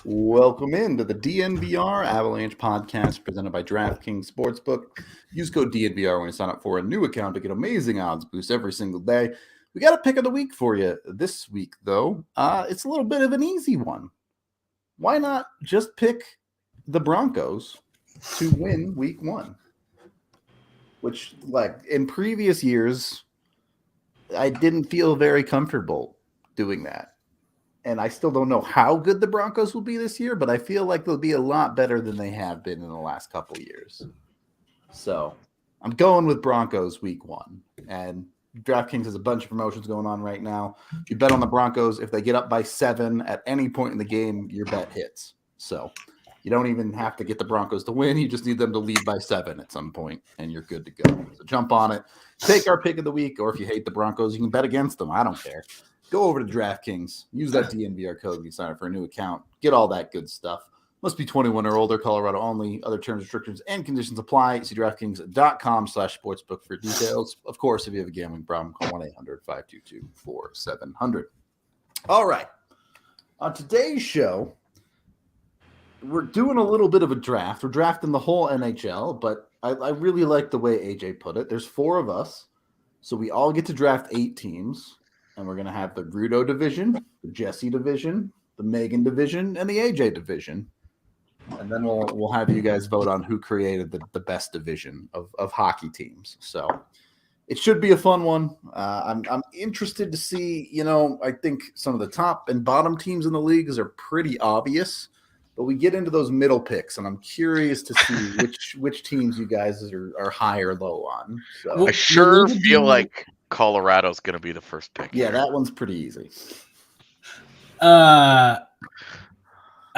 Welcome into the DNVR Avalanche podcast presented by DraftKings Sportsbook. Use code DNVR when you sign up for a new account to get amazing odds boosts every single day. We got a pick of the week for you this week, though. It's a little bit of an easy one. Why not just pick the Broncos to win week one? Which, like in previous years, I didn't feel very comfortable doing that. And I still don't know how good the Broncos will be this year, but I feel like they'll be a lot better than they have been in the last couple of years. So I'm going with Broncos week one. And DraftKings has a bunch of promotions going on right now. If you bet on the Broncos, if they get up by 7 at any point in the game, your bet hits. So you don't even have to get the Broncos to win. You just need them to lead by 7 at some point, and you're good to go. So jump on it. Take our pick of the week, or if you hate the Broncos, you can bet against them. I don't care. Go over to DraftKings. Use that DNVR code when you sign up for a new account. Get all that good stuff. Must be 21 or older, Colorado only. Other terms, restrictions, and conditions apply. See DraftKings.com/sportsbook for details. Of course, if you have a gambling problem, call 1-800-522-4700. All right. On today's show, we're doing a little bit of a draft. We're drafting the whole NHL, but I really like the way AJ put it. There's 4 of us, so we all get to draft 8 teams. And we're going to have the Rudo division, the Jesse division, the Meghan division, and the AJ division. And then we'll have you guys vote on who created the best division of hockey teams. So it should be a fun one. I'm interested to see, I think some of the top and bottom teams in the leagues are pretty obvious. But we get into those middle picks, and I'm curious to see which teams you guys are high or low on. So I sure feel like Colorado's going to be the first pick. Yeah, that one's pretty easy. I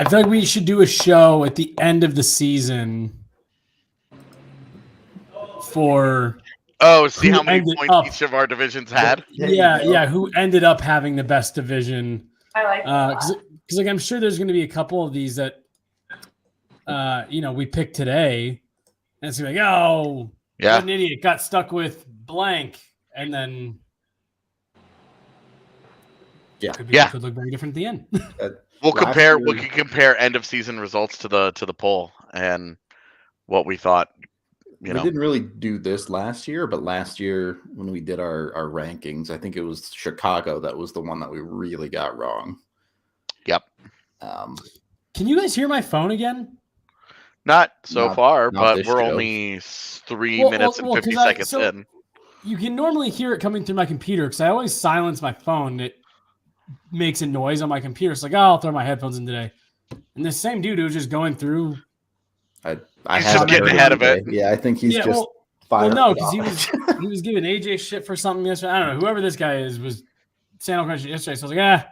feel like we should do a show at the end of the season for see how many points each of our divisions had? Yeah, who ended up having the best division. I like that. Because I'm sure there's going to be a couple of these that we picked today, and it's going to be like, what an idiot, got stuck with blank. And then could look very different at the end. We can compare end of season results to the poll and what we thought. We didn't really do this last year, but last year when we did our rankings, I think it was Chicago that was the one that we really got wrong. Yep. Can you guys hear my phone again? Not so far, but we're only 3 minutes and 50 seconds in. You can normally hear it coming through my computer because I always silence my phone. It makes a noise on my computer. It's like, I'll throw my headphones in today. And this same dude was just going through. He's just getting ahead of it. Yeah, I think he's just fired. Well, no, because he was giving AJ shit for something yesterday. I don't know. Whoever this guy is was saying all kinds of shit yesterday. So I was like,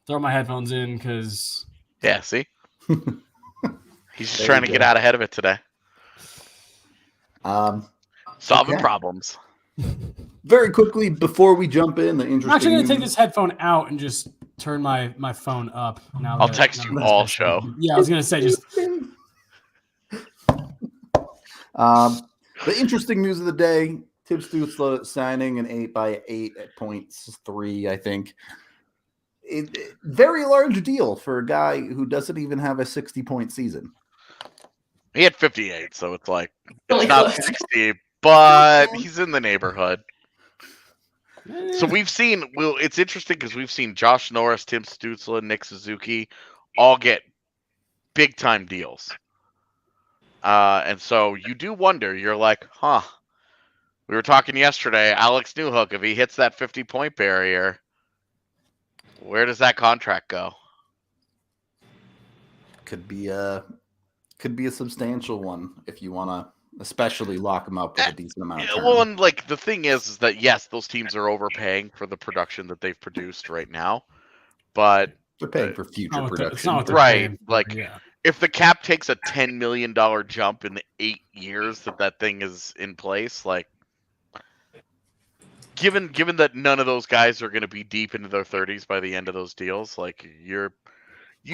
throw my headphones in because. Yeah, see? He's just trying to get out ahead of it today. Solving problems. Very quickly, before we jump in, the interesting. I'm actually going to take this headphone out and just turn my phone up. Now I'll text you all show. Yeah, I was going to say just. The interesting news of the day: Tim Stützle signing an 8x8 at 0.3. I think very large deal for a guy who doesn't even have a 60-point season. He had 58, so it's like it's not 60. But he's in the neighborhood. So we've seen, it's interesting because we've seen Josh Norris, Tim Stützle, Nick Suzuki all get big-time deals. And so you do wonder, you're like, we were talking yesterday, Alex Newhook, if he hits that 50-point barrier, where does that contract go? Could be a substantial one if you want to. Especially lock them up with a decent amount of time. Well, and like the thing is that yes, those teams are overpaying for the production that they've produced right now, but they're paying for future production, right? If the cap takes a $10 million jump in the 8 years that thing is in place, like given that none of those guys are going to be deep into their 30s by the end of those deals, like you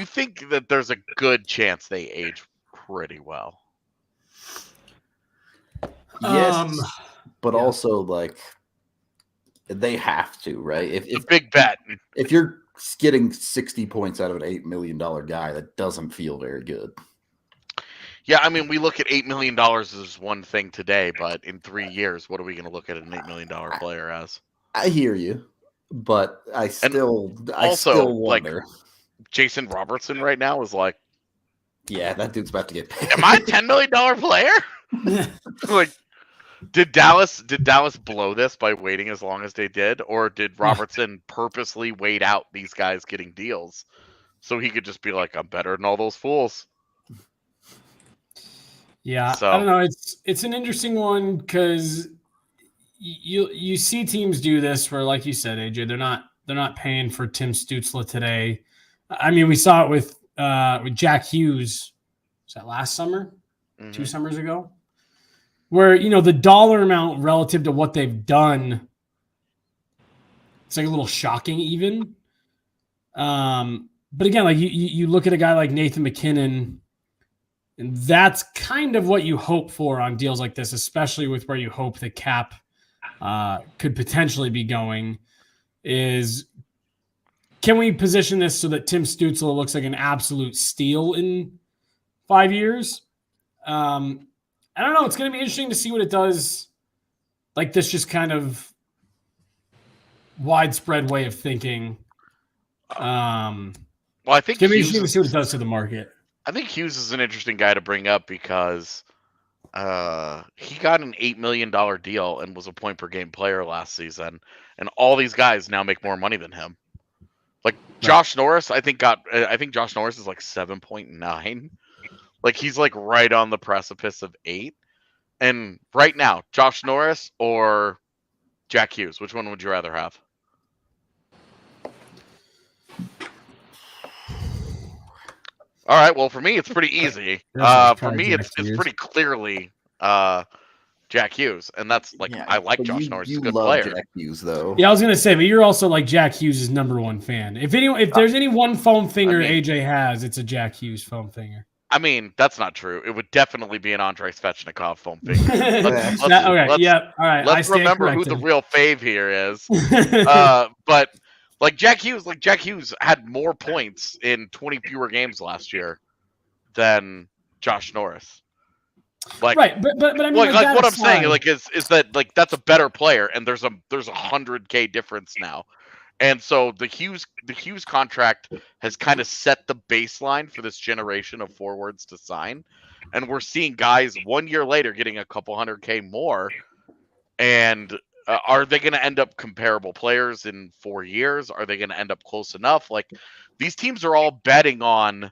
think that there's a good chance they age pretty well. Yes, but also like they have to, right? If big bet. If you're getting 60 points out of an $8 million guy, that doesn't feel very good. Yeah, I mean, we look at $8 million as one thing today, but in 3 years, what are we going to look at an $8 million player as? I hear you, but I still wonder. Like, Jason Robertson right now is like, yeah, that dude's about to get paid. Am I a $10 million player? Like, did Dallas blow this by waiting as long as they did, or did Robertson purposely wait out these guys getting deals so he could just be like, I'm better than all those fools? Yeah, so, I don't know. It's an interesting one because you see teams do this where, like you said, AJ, they're not paying for Tim Stützle today. I mean, we saw it with Jack Hughes. Was that last summer? 2 summers ago? Where, the dollar amount relative to what they've done, it's like a little shocking even. But again, like you look at a guy like Nathan McKinnon, and that's kind of what you hope for on deals like this, especially with where you hope the cap could potentially be going, is can we position this so that Tim Stützle looks like an absolute steal in 5 years? I don't know. It's going to be interesting to see what it does. Like this just kind of widespread way of thinking. Well, I think it's going to be interesting to see what it does to the market. I think Hughes is an interesting guy to bring up because he got an $8 million deal and was a point per game player last season, and all these guys now make more money than him. Like Josh Norris, I think Josh Norris is like 7.9. Like he's like right on the precipice of 8. And right now, Josh Norris or Jack Hughes, which one would you rather have? All right. Well, for me, it's pretty easy. For me, it's pretty clearly Jack Hughes, and that's like I like Josh Norris. He's a good player. Jack Hughes, though. Yeah, I was gonna say, but you're also like Jack Hughes' #1 fan. If there's any one foam finger AJ has, it's a Jack Hughes foam finger. I mean, that's not true. It would definitely be an Andrei Svechnikov foam finger. Let's remember who the real fave here is. But like Jack Hughes had more points in 20 fewer games last year than Josh Norris. Like, right, but I mean, like what I'm saying, like, is that like that's a better player, and there's a $100K difference now. And so the Hughes contract has kind of set the baseline for this generation of forwards to sign. And we're seeing guys 1 year later getting a couple $100K more. And are they going to end up comparable players in 4 years? Are they going to end up close enough? Like these teams are all betting on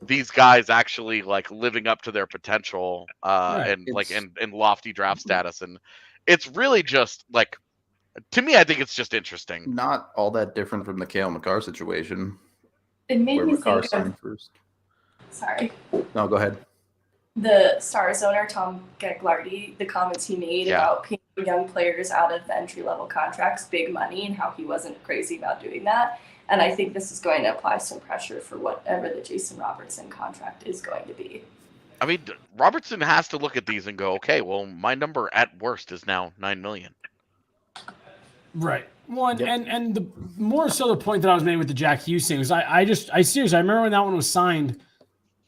these guys actually like living up to their potential and lofty draft status. And it's really just like, to me, I think it's just interesting. Not all that different from the Cale Makar situation. It made me think of first. Sorry. No, go ahead. The Stars owner, Tom Gagliardi, the comments he made about paying young players out of the entry-level contracts big money and how he wasn't crazy about doing that. And I think this is going to apply some pressure for whatever the Jason Robertson contract is going to be. I mean, Robertson has to look at these and go, okay, well, my number at worst is now $9 million. Right. Well, and the more so the point that I was making with the Jack Hughes thing was I seriously, I remember when that one was signed,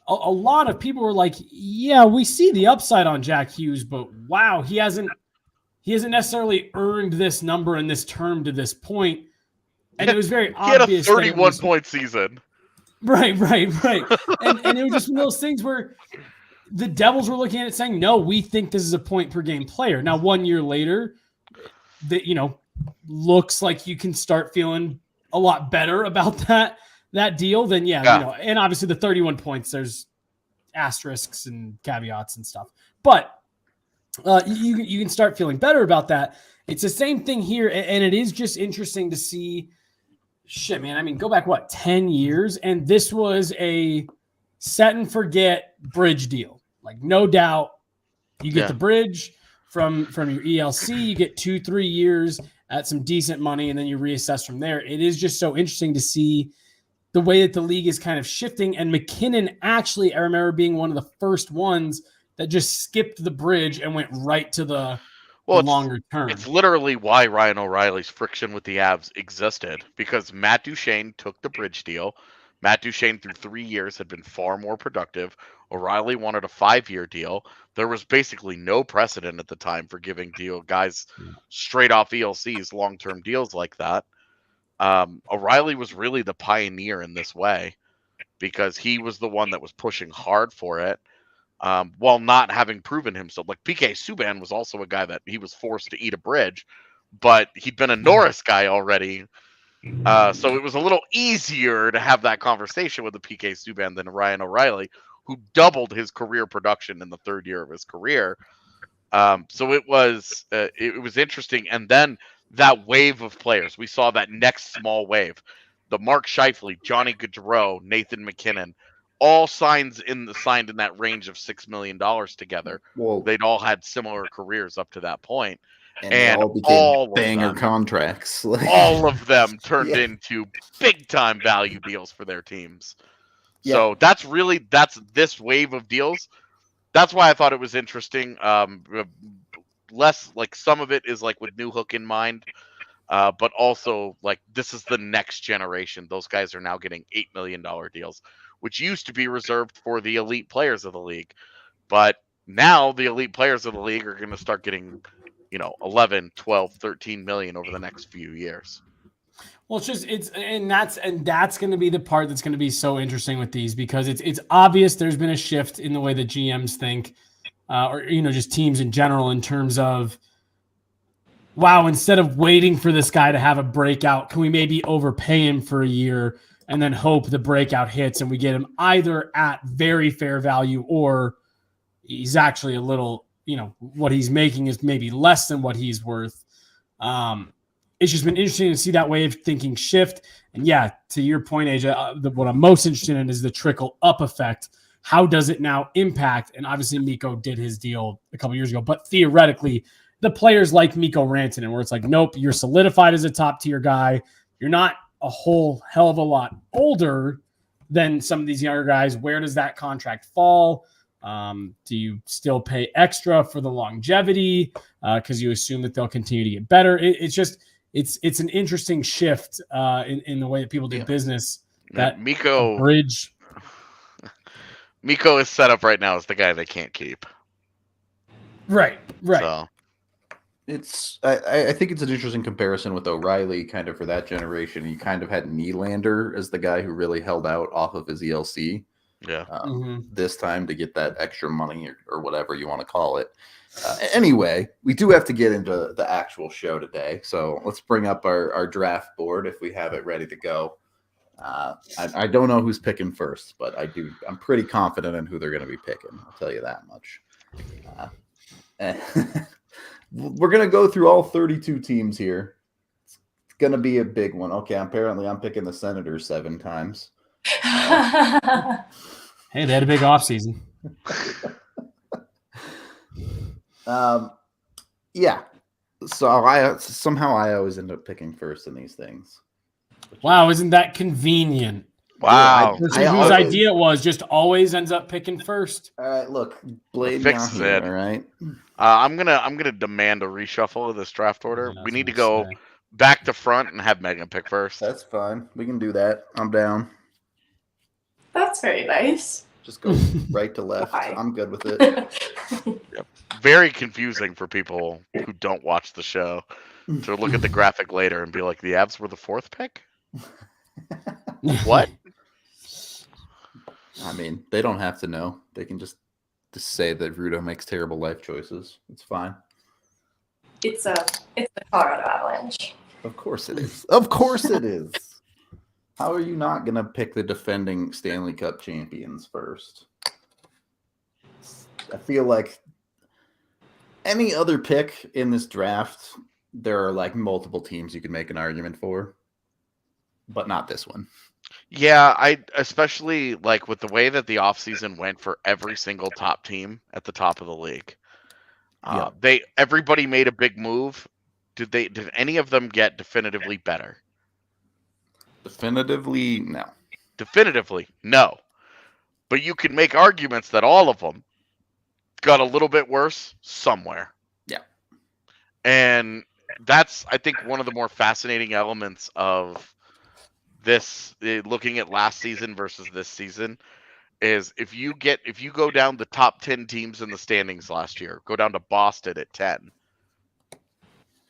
a lot of people were like, yeah, we see the upside on Jack Hughes, but wow, he hasn't necessarily earned this number in this term to this point. And it was very obvious. He had a 31-point season. Right. And it was just one of those things where the Devils were looking at it saying, no, we think this is a point per game player. Now, 1 year later, looks like you can start feeling a lot better about that deal than and obviously the 31 points, there's asterisks and caveats and stuff, but you can start feeling better about that. It's the same thing here, and it is just interesting to see. Shit, man, I mean, go back 10 years, and this was a set and forget bridge deal. Like, no doubt, you get the bridge from your ELC, you get 2-3 years at some decent money, and then you reassess from there. It is just so interesting to see the way that the league is kind of shifting. And McKinnon actually, I remember being one of the first ones that just skipped the bridge and went right to the longer term. It's literally why Ryan O'Reilly's friction with the Avs existed, because Matt Duchene took the bridge deal. Matt Duchene through 3 years had been far more productive. O'Reilly wanted a 5-year deal. There was basically no precedent at the time for giving guys straight off ELCs long-term deals like that. O'Reilly was really the pioneer in this way because he was the one that was pushing hard for it while not having proven himself. Like PK Subban was also a guy that he was forced to eat a bridge, but he'd been a Norris guy already. So it was a little easier to have that conversation with the PK Subban than Ryan O'Reilly, who doubled his career production in the 3rd year of his career. So it was interesting. And then that wave of players, we saw that next small wave, the Mark Scheifele, Johnny Gaudreau, Nathan McKinnon, all signed in that range of $6 million together. Whoa. They'd all had similar careers up to that point. And all became banger contracts. All of them turned into big time value deals for their teams. Yeah. So that's this wave of deals. That's why I thought it was interesting. Less like some of it is like with New Hook in mind, but also like this is the next generation. Those guys are now getting $8 million deals, which used to be reserved for the elite players of the league. But now the elite players of the league are going to start getting, 11, 12, 13 million over the next few years. Well, that's going to be the part that's going to be so interesting with these, because it's obvious there's been a shift in the way that GMs think, or just teams in general, in terms of, wow, instead of waiting for this guy to have a breakout, can we maybe overpay him for a year and then hope the breakout hits and we get him either at very fair value or he's actually a little, what he's making is maybe less than what he's worth. It's just been interesting to see that way of thinking shift. And yeah, to your point, AJ, what I'm most interested in is the trickle up effect. How does it now impact? And obviously Mikko did his deal a couple years ago, but theoretically the players like Mikko Rantanen, where it's like, nope, you're solidified as a top tier guy. You're not a whole hell of a lot older than some of these younger guys. Where does that contract fall? Do you still pay extra for the longevity? Because you assume that they'll continue to get better. It's an interesting shift in the way that people do business. That Mikko bridge. Mikko is set up right now as the guy they can't keep. Right. So. I think it's an interesting comparison with O'Reilly, kind of for that generation. You kind of had Nylander as the guy who really held out off of his ELC. Yeah. This time to get that extra money or whatever you want to call it. Anyway, we do have to get into the actual show today. So let's bring up our draft board if we have it ready to go. I don't know who's picking first, but I'm pretty confident in who they're going to be picking. I'll tell you that much. We're going to go through all 32 teams here. It's going to be a big one. Okay, apparently I'm picking the Senators 7 times. Hey, they had a big offseason. Yeah. So I always end up picking first in these things. Wow, isn't that convenient? Wow. Whose idea it was just always ends up picking first. All right, look, blame me on here, all right? I'm gonna demand a reshuffle of this draft order. We need to go back to front and have Megan pick first. That's fine. We can do that. I'm down. That's very nice. Just go right to left. I'm good with it. Yep. Very confusing for people who don't watch the show to look at the graphic later and be like, the Avs were the 4th pick? What? I mean, they don't have to know. They can just say that Rudo makes terrible life choices. It's fine. It's the Colorado Avalanche. Of course it is. Of course it is. How are you not going to pick the defending Stanley Cup champions first? I feel like any other pick in this draft, there are like multiple teams you can make an argument for, but not this one. Yeah, I especially like with the way that the offseason went for every single top team at the top of the league. Everybody made a big move. Did any of them get definitively better? Definitively, no. Definitively, no. But you can make arguments that all of them got a little bit worse somewhere. Yeah. And that's, I think, one of the more fascinating elements of this, looking at last season versus this season, is if you go down the top 10 teams in the standings last year, go down to Boston at 10,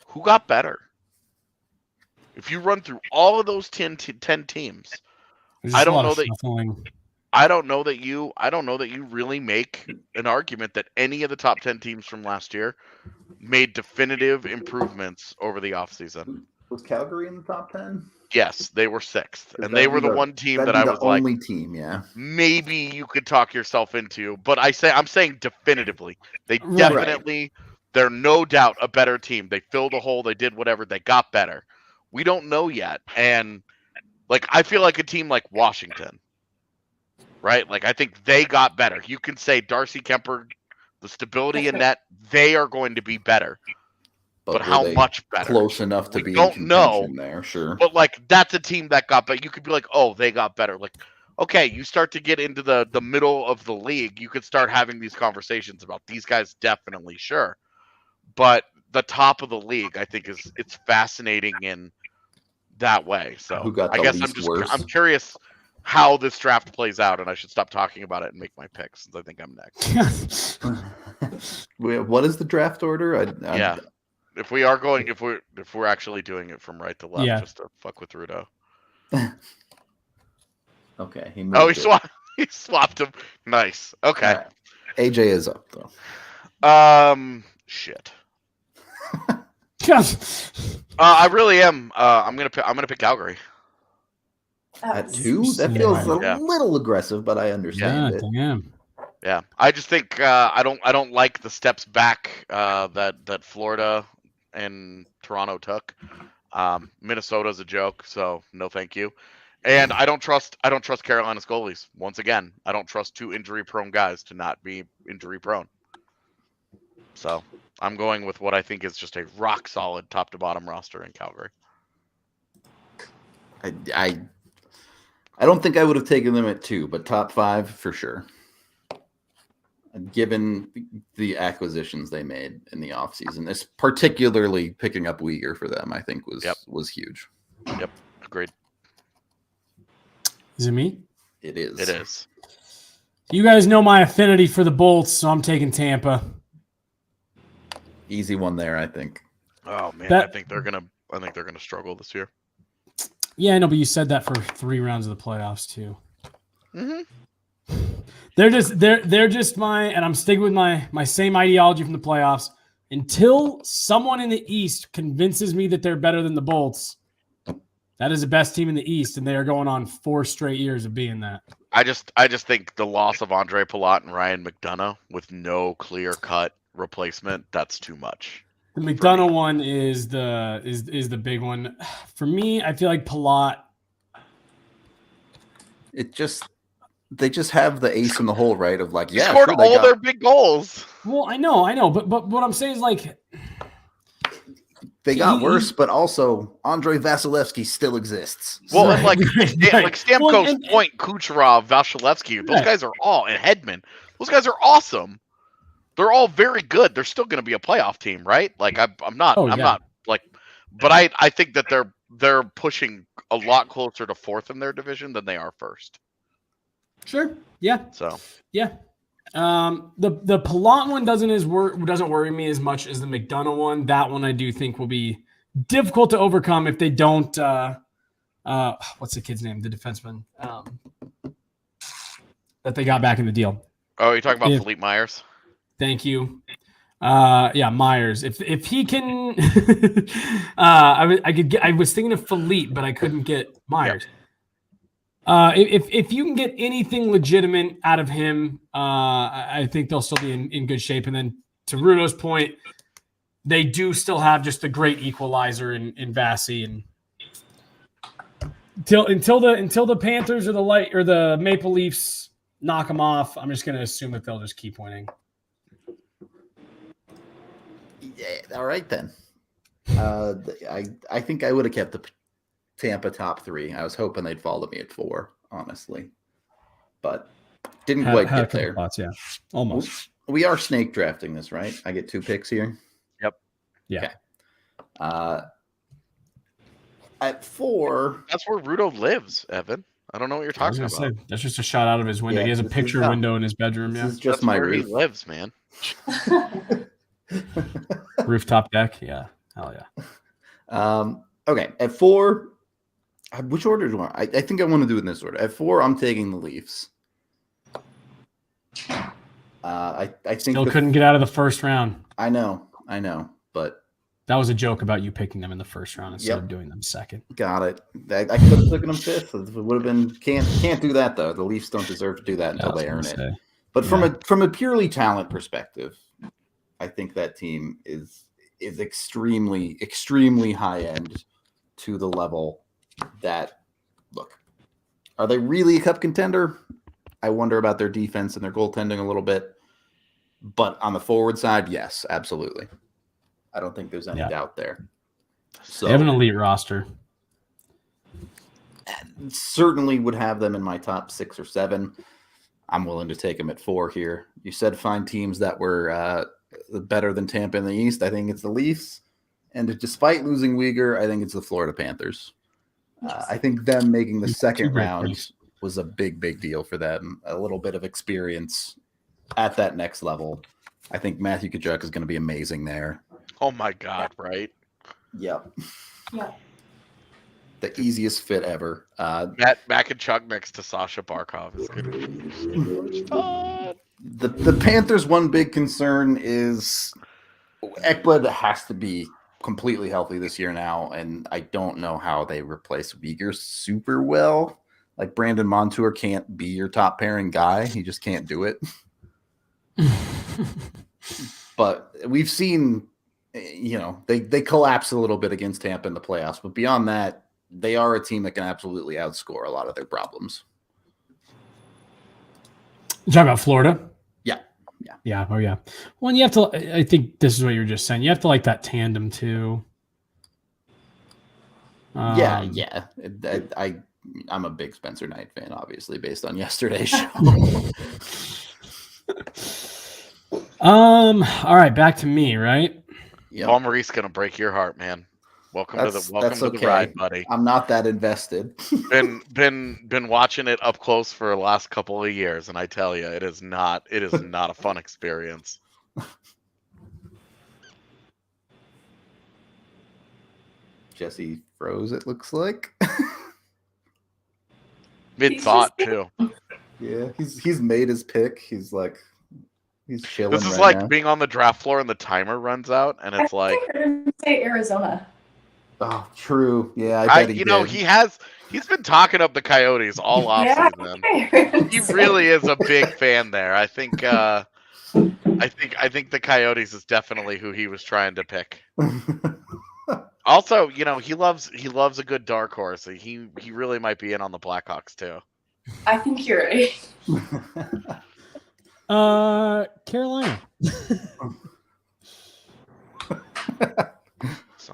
who got better? If you run through all of those 10 teams, I don't know that you really make an argument that any of the top 10 teams from last year made definitive improvements over the offseason. Was Calgary in the top 10? Yes, they were 6th, and they were the one team that I was like, only team, yeah. Maybe you could talk yourself into, but I'm saying definitively, they definitely, they're no doubt a better team. They filled a hole, they did whatever, they got better. We don't know yet, and like I feel like a team like Washington, right? Like I think they got better. You can say Darcy Kemper, the stability in net, they are going to be better. But how much better? Close enough to be don't in know there, sure. But like that's a team that got better. You could be like, oh, they got better. Like, okay, you start to get into the middle of the league, you could start having these conversations about these guys definitely, sure. But the top of the league, I think it's fascinating in that way. So who got the I guess least worse? I'm curious how this draft plays out, and I should stop talking about it and make my picks since I think I'm next. What is the draft order? Yeah. If we're actually doing it from right to left, just to fuck with Rudo. Okay. He swapped him. Nice. Okay. Right. AJ is up though. Shit. I really am. I'm gonna pick Calgary. At 2? That feels a little aggressive, but I understand it. Damn. Yeah, I just think I don't like the steps back that Florida and Toronto took. Minnesota's a joke, so no thank you. And I don't trust Carolina's goalies. Once again, I don't trust 2 injury-prone guys to not be injury-prone. So I'm going with what I think is just a rock-solid top-to-bottom roster in Calgary. I don't think I would have taken them at 2, but top 5 for sure. Given the acquisitions they made in the offseason, it's particularly picking up Uyghur for them, I think was huge. Yep, agreed. Is it me? It is. It is. You guys know my affinity for the Bolts, so I'm taking Tampa. Easy one there, I think. Oh man, I think they're gonna struggle this year. Yeah, I know, but you said that for 3 rounds of the playoffs too. Mm-hmm. They're just and I'm sticking with my same ideology from the playoffs. Until someone in the East convinces me that they're better than the Bolts, that is the best team in the East, and they are going on 4 straight years of being that. I just think the loss of Andre Palat and Ryan McDonough with no clear-cut replacement, that's too much. The McDonough one is the big one. For me, I feel like Palat. They just have the ace in the hole, right? Of like, yeah, scored all their big goals. Well, I know, but what I'm saying is like they got worse, but also Andrei Vasilevsky still exists. Well, and like Stamkos, Point, Kucherov, Vasilevsky, those guys are all, and Hedman, those guys are awesome. They're all very good. They're still going to be a playoff team, right? Like I'm not like, but I think that they're pushing a lot closer to 4th in their division than they are 1st. Sure. Yeah. So. Yeah. The Palat one doesn't worry me as much as the McDonough one. That one I do think will be difficult to overcome if they don't. What's the kid's name? The defenseman that they got back in the deal. Oh, you're talking about Philippe Myers? Thank you. Yeah, Myers. If he can, I was thinking of Philippe, but I couldn't get Myers. Yep. If you can get anything legitimate out of him, I think they'll still be in good shape. And then to Rudo's point, they do still have just a great equalizer in Vasi. And until the Panthers or the Maple Leafs knock them off, I'm just going to assume that they'll just keep winning. Yeah, all right then. I think I would have kept the Tampa top 3. I was hoping they'd fall to me at 4. honestly, but didn't quite had a get couple there. thoughts, yeah, almost. We are snake drafting this, right? I get 2 picks here. Yep. Yeah. Okay. At 4, That's where Rudolph lives, Evan. I don't know what you're talking about. Say, that's just a shot out of his window. Yeah, he has a picture window in his bedroom. This Yeah, is just That's my where roof. he lives, man. rooftop deck. Yeah, hell yeah. Okay, at 4, which order do you want? I think I want to do it in this order. At 4, I'm taking the Leafs. I think Still couldn't get out of the first round. I know, but that was a joke about you picking them in the first round instead of doing them second. Got it. I could have taken them 5th. It would have been can't do that though. The Leafs don't deserve to do that until they earn it. But from a purely talent perspective, I think that team is extremely, extremely high end to the level that, look, are they really a cup contender? I wonder about their defense and their goaltending a little bit. But on the forward side, yes, absolutely. I don't think there's any doubt there. So they have an elite roster. Certainly would have them in my top 6 or 7. I'm willing to take them at 4 here. You said find teams that were better than Tampa in the East. I think it's the Leafs. And despite losing Uyghur, I think it's the Florida Panthers. I think them making the second round was a big, big deal for them. A little bit of experience at that next level. I think Matthew Tkachuk is going to be amazing there. Oh my God! Right? Yep. Yeah. The easiest fit ever. Matt Tkachuk next to Sasha Barkov is going to be so much fun. The Panthers' one big concern is Ekblad has to be completely healthy this year now, and I don't know how they replace Uyghur super well. Like Brandon Montour can't be your top pairing guy. He just can't do it. But we've seen, they collapse a little bit against Tampa in the playoffs. But beyond that, they are a team that can absolutely outscore a lot of their problems. You talking about Florida? Yeah. Oh yeah. Well, and you have to. I think this is what you were just saying. You have to like that tandem too. I'm a big Spencer Knight fan, obviously, based on yesterday's show. All right, back to me, right? Yeah. Paul Maurice gonna break your heart, man. Welcome to the ride, buddy. I'm not that invested. been watching it up close for the last couple of years, and I tell you, it is not a fun experience. Jesse froze, it looks like. Mid thought too. Yeah, he's made his pick. He's chilling. This is right like now. being on the draft floor and the timer runs out, and it's like, I heard him say Arizona. Oh, true. Yeah, I bet he did. He's been talking up the Coyotes all offseason. He really is a big fan there. I think the Coyotes is definitely who he was trying to pick. Also, he loves a good dark horse. He really might be in on the Blackhawks too. I think you're right. Carolina.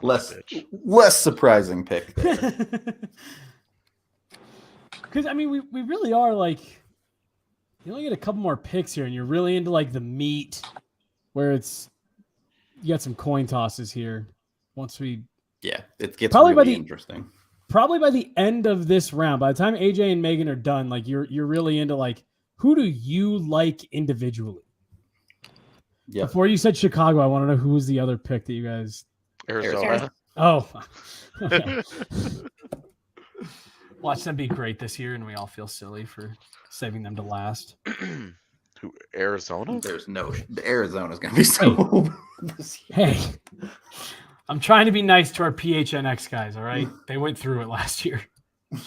Less surprising pick there. Because I mean, we really are like, you only get a couple more picks here, and you're really into like the meat, where you got some coin tosses here. It gets probably really interesting. Probably by the end of this round, by the time AJ and Meghan are done, like you're really into like, who do you like individually? Yeah. Before you said Chicago, I want to know who was the other pick that you guys. Arizona. Oh. Okay. Watch them be great this year, and we all feel silly for saving them to last. Who, Arizona? Arizona's going to be so this year. Hey, I'm trying to be nice to our PHNX guys, all right? They went through it last year.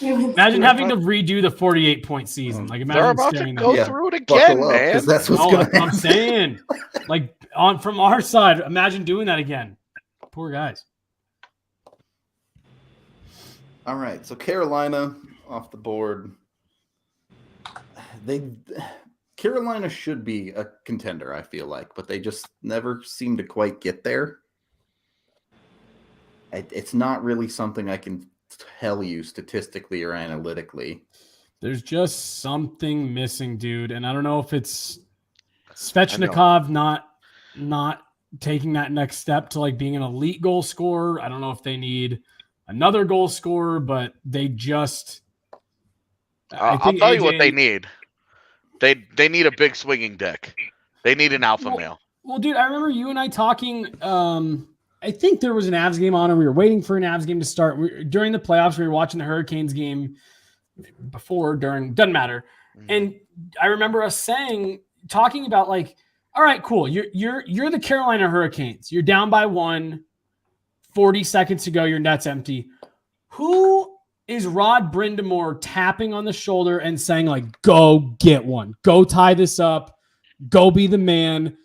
Imagine having to redo the 48-point season. Like, imagine they're about to go through it again, man. That's what's going to I'm saying. Like, from our side, imagine doing that again. Poor guys. All right, so Carolina off the board. Carolina should be a contender, I feel like, but they just never seem to quite get there. It's not really something I can tell you statistically or analytically. There's just something missing, dude. And I don't know if it's Svechnikov not taking that next step to like being an elite goal scorer. I don't know if they need another goal scorer, but they just I'll tell you what they need. They need a big swinging dick. They need an alpha male. Well, dude, I remember you and I talking. I think there was an Avs game on, and we were waiting for an Avs game to start. During the playoffs, we were watching the Hurricanes game doesn't matter. Mm-hmm. And I remember us talking about like, all right, cool. You're the Carolina Hurricanes. You're down by 1, 40 seconds to go. Your net's empty. Who is Rod Brindamore tapping on the shoulder and saying like, go get one, go tie this up, go be the man.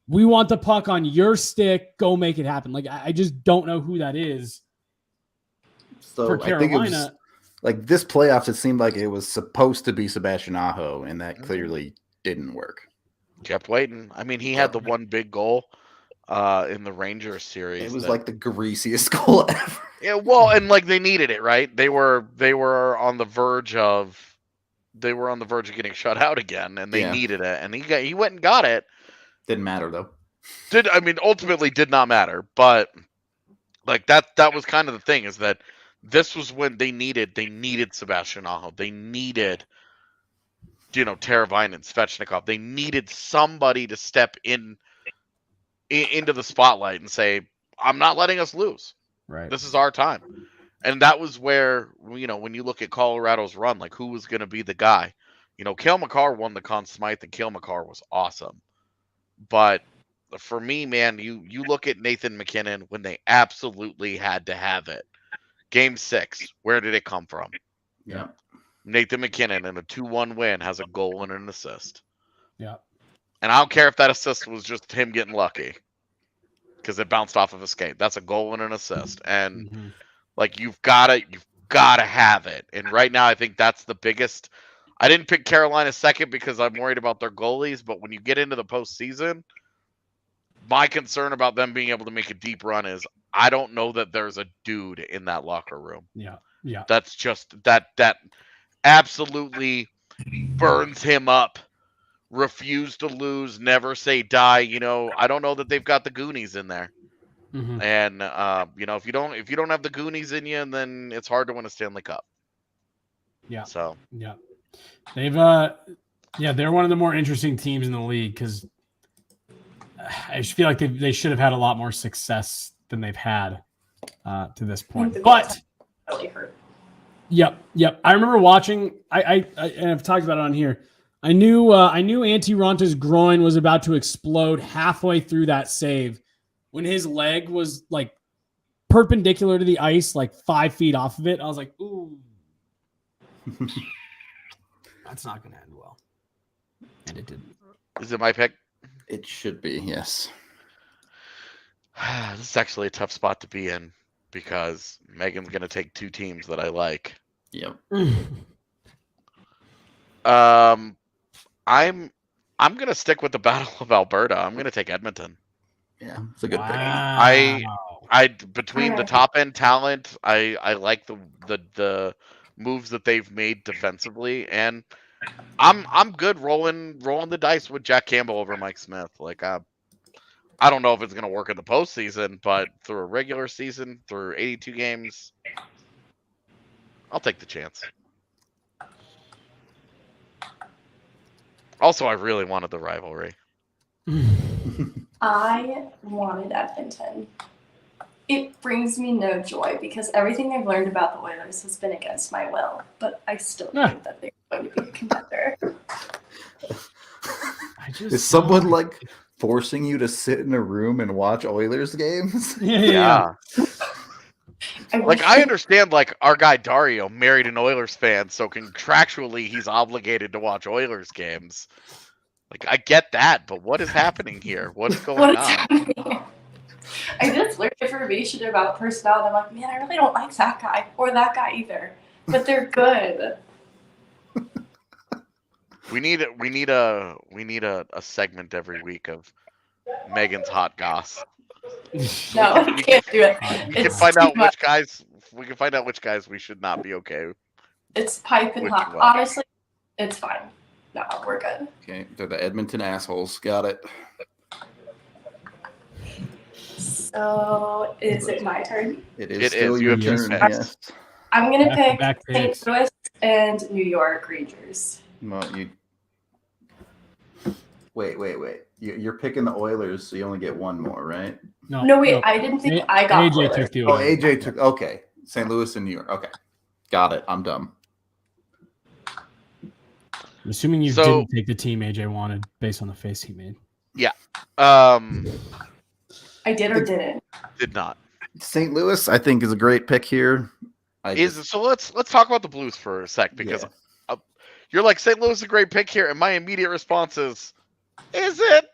We want the puck on your stick. Go make it happen. Like, I just don't know who that is. So for Carolina. I think it was like this playoffs, it seemed like it was supposed to be Sebastian Aho, and that clearly didn't work. Kept waiting. I mean, he had the one big goal in the Rangers series. It was like the greasiest goal ever. Yeah, well, and like they needed it, right? They were on the verge of getting shut out again, and they needed it, and he went and got it. Didn't matter though. Ultimately did not matter, but like that was kind of the thing, is that this was when they needed Sebastian Aho. They needed, Teravainen, Svechnikov. They needed somebody to step into the spotlight and say, I'm not letting us lose. Right. This is our time. And that was where, when you look at Colorado's run, like who was going to be the guy? Cale Makar won the Conn Smythe, and Cale Makar was awesome. But for me, man, you look at Nathan MacKinnon when they absolutely had to have it. Game 6, where did it come from? Yeah. Nathan MacKinnon in a 2-1 win has a goal and an assist. Yeah. And I don't care if that assist was just him getting lucky, because it bounced off of a skate. That's a goal and an assist. And like you've gotta have it. And right now I think that's the biggest. I didn't pick Carolina second because I'm worried about their goalies, but when you get into the postseason, my concern about them being able to make a deep run is I don't know that there's a dude in that locker room. Yeah. Yeah. That's just that absolutely burns him up. Refuse to lose, never say die. I don't know that they've got the Goonies in there. Mm-hmm. And if you don't have the Goonies in you, then it's hard to win a Stanley Cup. Yeah. So yeah, they're one of the more interesting teams in the league, because I just feel like they should have had a lot more success than they've had to this point. But really hurt. Yep. I remember watching. And I've talked about it on here. I knew Antti Ranta's groin was about to explode halfway through that save when his leg was like perpendicular to the ice, like 5 feet off of it. I was like, ooh, that's not going to end well. And it didn't. Is it my pick? It should be, yes. This is actually a tough spot to be in because Megan's going to take two teams that I like. Yep. I'm going to stick with the Battle of Alberta. I'm going to take Edmonton. Yeah, it's a good pick. I between the top end talent, I like the moves that they've made defensively, and I'm good rolling the dice with Jack Campbell over Mike Smith. Like I don't know if it's gonna work in the postseason, but through a regular season, through 82 games, I'll take the chance. Also, I really wanted the rivalry. I wanted Edmonton. It brings me no joy because everything I've learned about the Oilers has been against my will, but I still think that they're going to be a contender. Is someone like forcing you to sit in a room and watch Oilers games? Yeah. I understand, like, our guy Dario married an Oilers fan, so contractually he's obligated to watch Oilers games. Like, I get that, but what is happening here? What is going on? I just learned information about personnel, and I'm like, man, I really don't like that guy or that guy either, but they're good. We need a segment every week of Megan's hot goss. No, we can't do it. We can find out which guys we should not be okay. It's piping hot. Honestly, It's fine. No, we're good. Okay, they're the Edmonton assholes. Got it. So, is it my turn? It is It still is. your You have turn. two Yes. picks. I'm going to pick Back-to-back St. picks. Louis and New York Rangers. Well, you. Wait. You're picking the Oilers, so you only get one more, right? No, wait. I didn't think I got AJ Oilers. took the Oh, Oilers. AJ took. Okay, St. Louis and New York. Okay, got it. I'm dumb. I'm assuming you So- didn't take the team AJ wanted based on the face he made. I did or didn't. Did not. St. Louis, I think, is a great pick here. So let's talk about the Blues for a sec, because you're like, St. Louis is a great pick here, and my immediate response is it?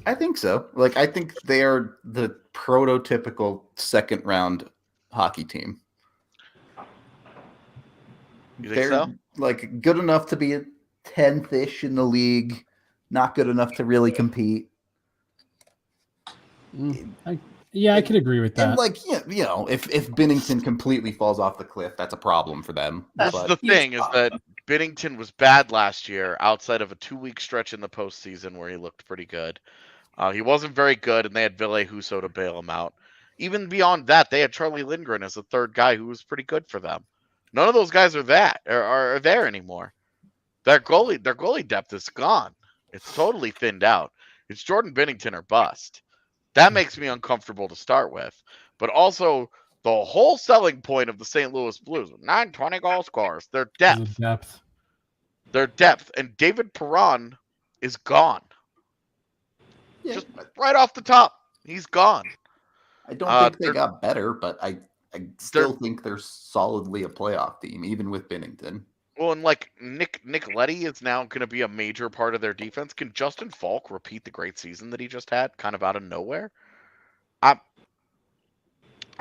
I think so. Like, I think they are the prototypical second round hockey team. You think They're so? like good enough to be a 10th-ish in the league, not good enough to really compete. I could agree with that. And like, if Binnington completely falls off the cliff, that's a problem for them. This is the thing, is that Binnington was bad last year outside of a 2-week stretch in the postseason where he looked pretty good. He wasn't very good, and they had Ville Husso to bail him out. Even beyond that, they had Charlie Lindgren as the third guy who was pretty good for them. None of those guys are there anymore. Their goalie depth is gone. It's totally thinned out. It's Jordan Binnington or bust. That makes me uncomfortable to start with. But also, the whole selling point of the St. Louis Blues, 920 goal scorers, their depth. Their depth. And David Perron is gone. Yeah. Just right off the top, he's gone. I don't think they got better, but I still think they're solidly a playoff team, even with Binnington. Well, and like Nick Leddy is now going to be a major part of their defense. Can Justin Falk repeat the great season that he just had, kind of out of nowhere? I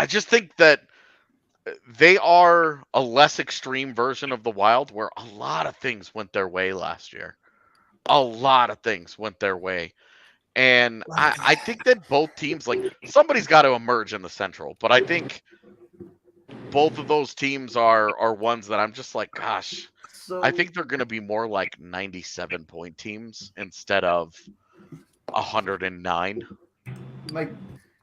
just think that they are a less extreme version of the Wild, where a lot of things went their way last year. A lot of things went their way. And I think that both teams, like, somebody's got to emerge in the Central. But I think both of those teams are ones that I'm just like, gosh, I think they're going to be more like 97-point teams instead of 109.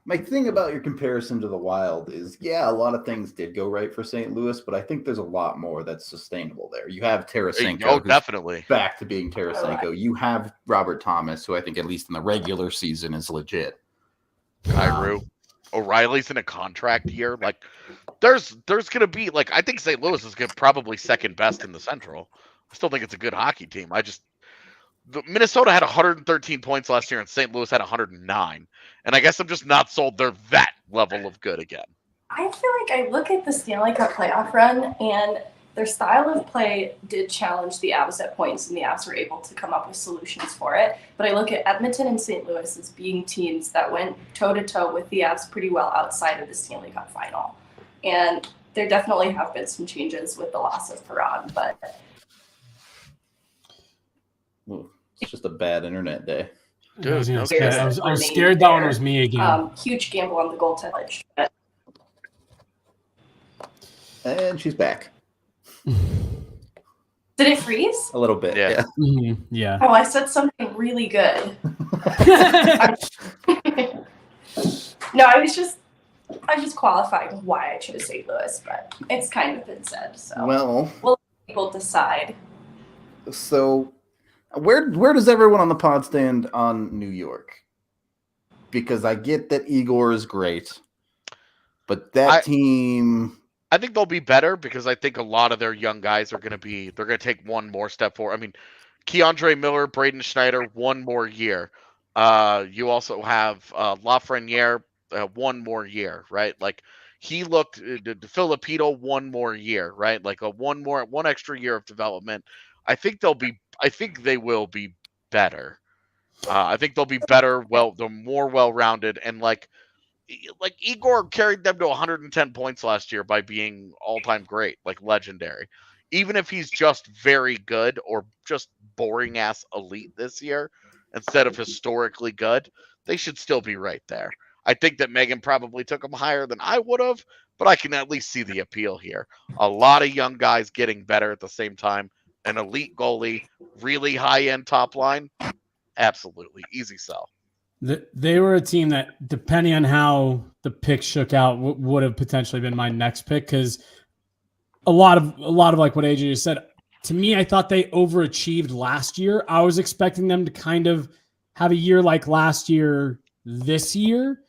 My thing about your comparison to the Wild is, a lot of things did go right for St. Louis, but I think there's a lot more that's sustainable there. You have Tarasenko. Oh, definitely. Back to being Tarasenko. You have Robert Thomas, who I think at least in the regular season is legit. Kyrou. O'Reilly's in a contract year. Like, there's going to be, like, I think St. Louis is probably second best in the Central. I still think it's a good hockey team. Minnesota had 113 points last year, and St. Louis had 109. And I guess I'm just not sold they're that level of good again. I feel like I look at the Stanley Cup playoff run, and their style of play did challenge the Avs at points, and the Avs were able to come up with solutions for it. But I look at Edmonton and St. Louis as being teams that went toe-to-toe with the Avs pretty well outside of the Stanley Cup final. And there definitely have been some changes with the loss of Perron, but... Well, it's just a bad internet day. I was scared that one was me again. Huge gamble on the goaltending. And she's back. Did it freeze? A little bit, Yeah. Yeah. Oh, I said something really good. No, I was just qualifying why I chose St. Louis, but it's kind of been said. So Well, we'll let people decide. So, where does everyone on the pod stand on New York? Because I get that Igor is great, but that team... I think they'll be better, because I think a lot of their young guys are going to take one more step forward. I mean, Keandre Miller, Braden Schneider, one more year. You also have Lafreniere, one more year, right? Like, he looked, Filipino, one more year, right? Like one extra year of development. I think they will be better. I think they'll be better. They're more well-rounded, and like Igor carried them to 110 points last year by being all-time great, like legendary. Even if he's just very good or just boring ass elite this year instead of historically good, they should still be right there. I think that Megan probably took him higher than I would have, but I can at least see the appeal here. A lot of young guys getting better at the same time. an elite goalie, really high-end top line, absolutely. Easy sell. They were a team that, depending on how the pick shook out, would have potentially been my next pick, because a lot of like what AJ just said, to me, I thought they overachieved last year. I was expecting them to kind of have a year like last year this year.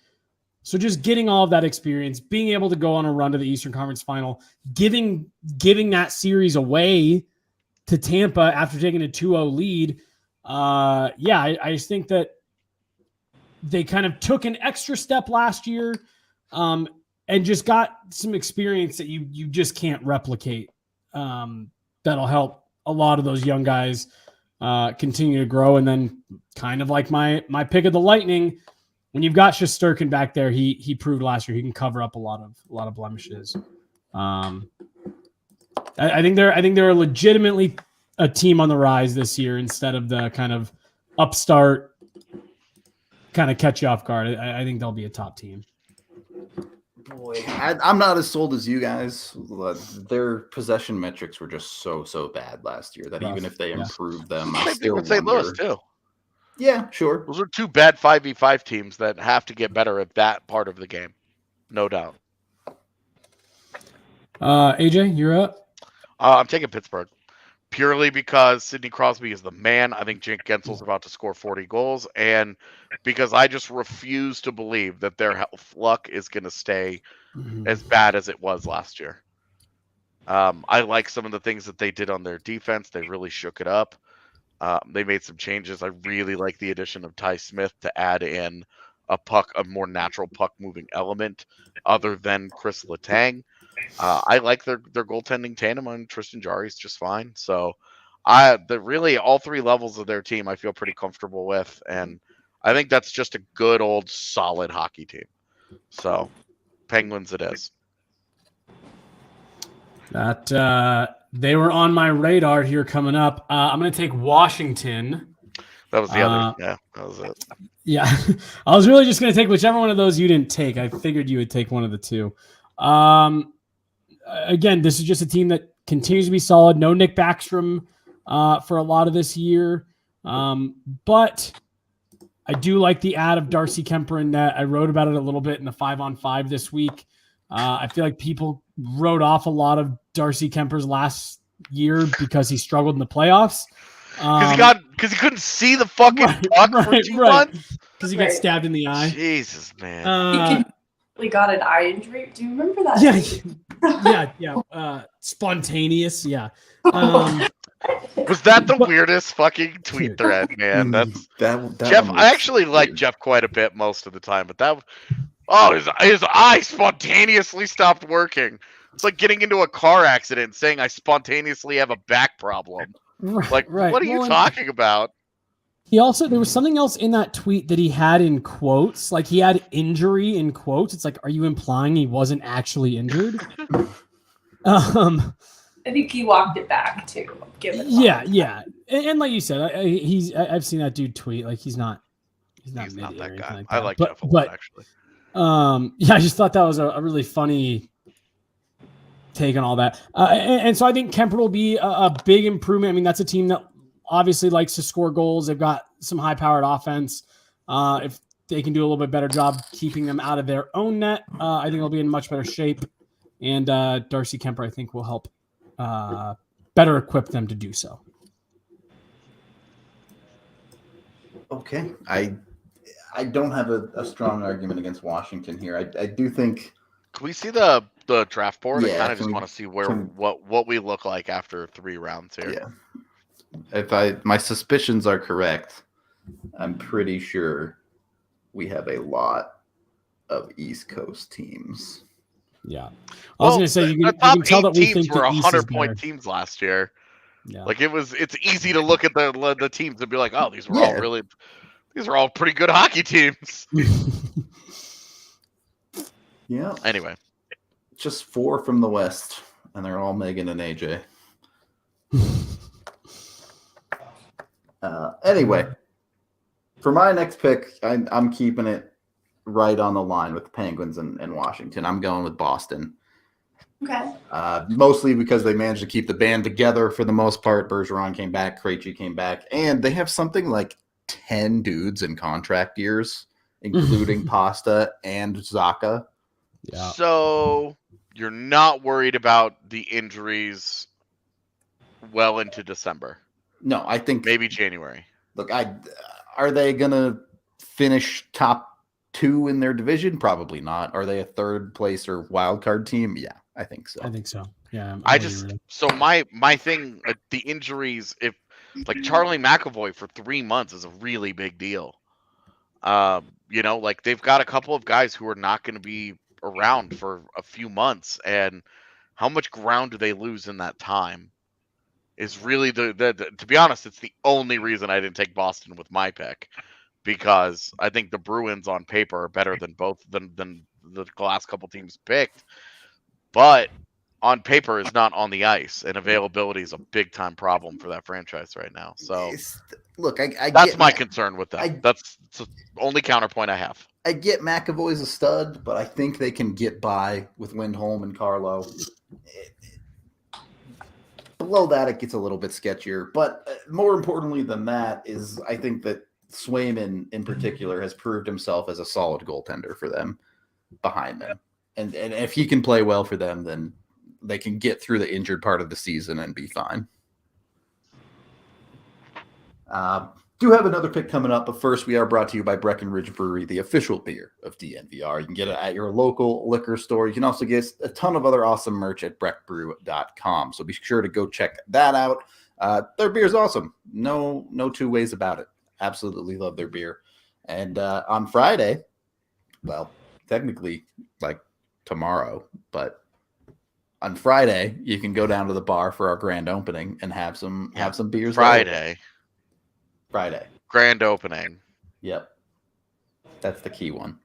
So just getting all of that experience, being able to go on a run to the Eastern Conference Final, giving that series away to Tampa after taking a 2-0 lead. I just think that they kind of took an extra step last year, and just got some experience that you just can't replicate. That'll help a lot of those young guys continue to grow. And then kind of like my pick of the Lightning, when you've got Shesterkin back there, he proved last year he can cover up a lot of blemishes. I think they're legitimately a team on the rise this year instead of the kind of upstart kind of catch you off guard. I think they'll be a top team. Boy, I'm not as sold as you guys. Their possession metrics were just so bad last year that even if they improved them, I still wonder. St. Louis too. Yeah, sure. Those are two bad 5v5 teams that have to get better at that part of the game, no doubt. AJ, you're up. I'm taking Pittsburgh purely because Sidney Crosby is the man. I think Jake Gensel's about to score 40 goals, and because I just refuse to believe that their health luck is going to stay as bad as it was last year. I like some of the things that they did on their defense. They really shook it up. They made some changes. I really like the addition of Ty Smith to add in a more natural puck moving element other than Chris Letang. I like their goaltending tandem on Tristan Jarry is just fine. So really all three levels of their team I feel pretty comfortable with, and I think that's just a good old solid hockey team. So Penguins it is. That they were on my radar here coming up. I'm going to take Washington. That was the other. Yeah, that was it. Yeah, I was really just going to take whichever one of those you didn't take. I figured you would take one of the two. Again, this is just a team that continues to be solid. No Nick Backstrom for a lot of this year. But I do like the add of Darcy Kemper in net. I wrote about it a little bit in the 5-on-5 this week. I feel like people wrote off a lot of Darcy Kemper's last year because he struggled in the playoffs. Because he couldn't see the fucking puck for 2 months. Because he got stabbed in the eye. Jesus, man. He got an eye injury. Do you remember that? Yeah. Spontaneous. Yeah. Was that the weirdest fucking tweet thread, man? That's that Jeff. I actually like Jeff quite a bit most of the time, but his eye spontaneously stopped working. It's like getting into a car accident and saying I spontaneously have a back problem. What are you talking about? He also, there was something else in that tweet that he had in quotes. Like he had injury in quotes. It's like, are you implying he wasn't actually injured? I think he walked it back too. Yeah. And like you said, I've seen that dude tweet. Like he's not that guy. Like I like Jeff a lot, actually. I just thought that was a really funny take on all that. And so I think Kemper will be a big improvement. I mean, that's a team that obviously likes to score goals. They've got some high-powered offense. If they can do a little bit better job keeping them out of their own net, I think they'll be in much better shape. And Darcy Kemper, I think, will help better equip them to do so. Okay. I don't have a strong argument against Washington here. I do think. Can we see the draft board? Yeah, I kind of just want to see what we look like after 3 rounds here. Yeah. If my suspicions are correct, I'm pretty sure we have a lot of East Coast teams. Yeah. I was going to say, you can tell that we think were 100-point teams last year. Yeah. Like it's easy to look at the teams and be like, oh, these are all pretty good hockey teams. Yeah. Anyway. Just 4 from the West, and they're all Meghan and AJ. Anyway, for my next pick, I'm keeping it right on the line with the Penguins and Washington. I'm going with Boston. Okay. Mostly because they managed to keep the band together for the most part. Bergeron came back, Krejci came back, and they have something like 10 dudes in contract years, including Pasta and Zaka. Yeah. So you're not worried about the injuries well into December? No, I think maybe January. Look, are they gonna finish top 2 in their division? Probably not. Are they a third place or wild card team? Yeah, I think so. I think so. Yeah. So my thing, the injuries, if like Charlie McAvoy for 3 months is a really big deal. Like they've got a couple of guys who are not going to be around for a few months, and how much ground do they lose in that time? Is really the to be honest, it's the only reason I didn't take Boston with my pick, because I think the Bruins on paper are better than the last couple teams picked, but on paper is not on the ice, and availability is a big time problem for that franchise right now. So look, that's my concern with them. That's the only counterpoint I have. I get McAvoy's a stud, but I think they can get by with Lindholm and Carlo. Below that, it gets a little bit sketchier. But more importantly than that is I think that Swayman in particular has proved himself as a solid goaltender for them behind them. And if he can play well for them, then they can get through the injured part of the season and be fine. Do have another pick coming up, but first we are brought to you by Breckenridge Brewery, the official beer of DNVR. You can get it at your local liquor store. You can also get a ton of other awesome merch at breckbrew.com. So be sure to go check that out. Their beer is awesome. No two ways about it. Absolutely love their beer. And on Friday, well, technically like tomorrow, but on Friday you can go down to the bar for our grand opening and have some beers. Friday. Grand opening. Yep. That's the key one.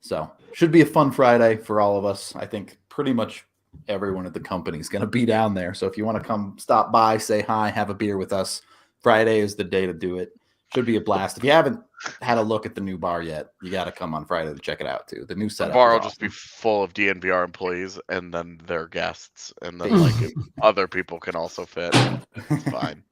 So should be a fun Friday for all of us. I think pretty much everyone at the company is going to be down there. So if you want to come stop by, say hi, have a beer with us, Friday is the day to do it. Should be a blast. If you haven't had a look at the new bar yet, you got to come on Friday to check it out too. The new setup. The bar will just be full of DNVR employees and then their guests, and then like other people can also fit. It's fine.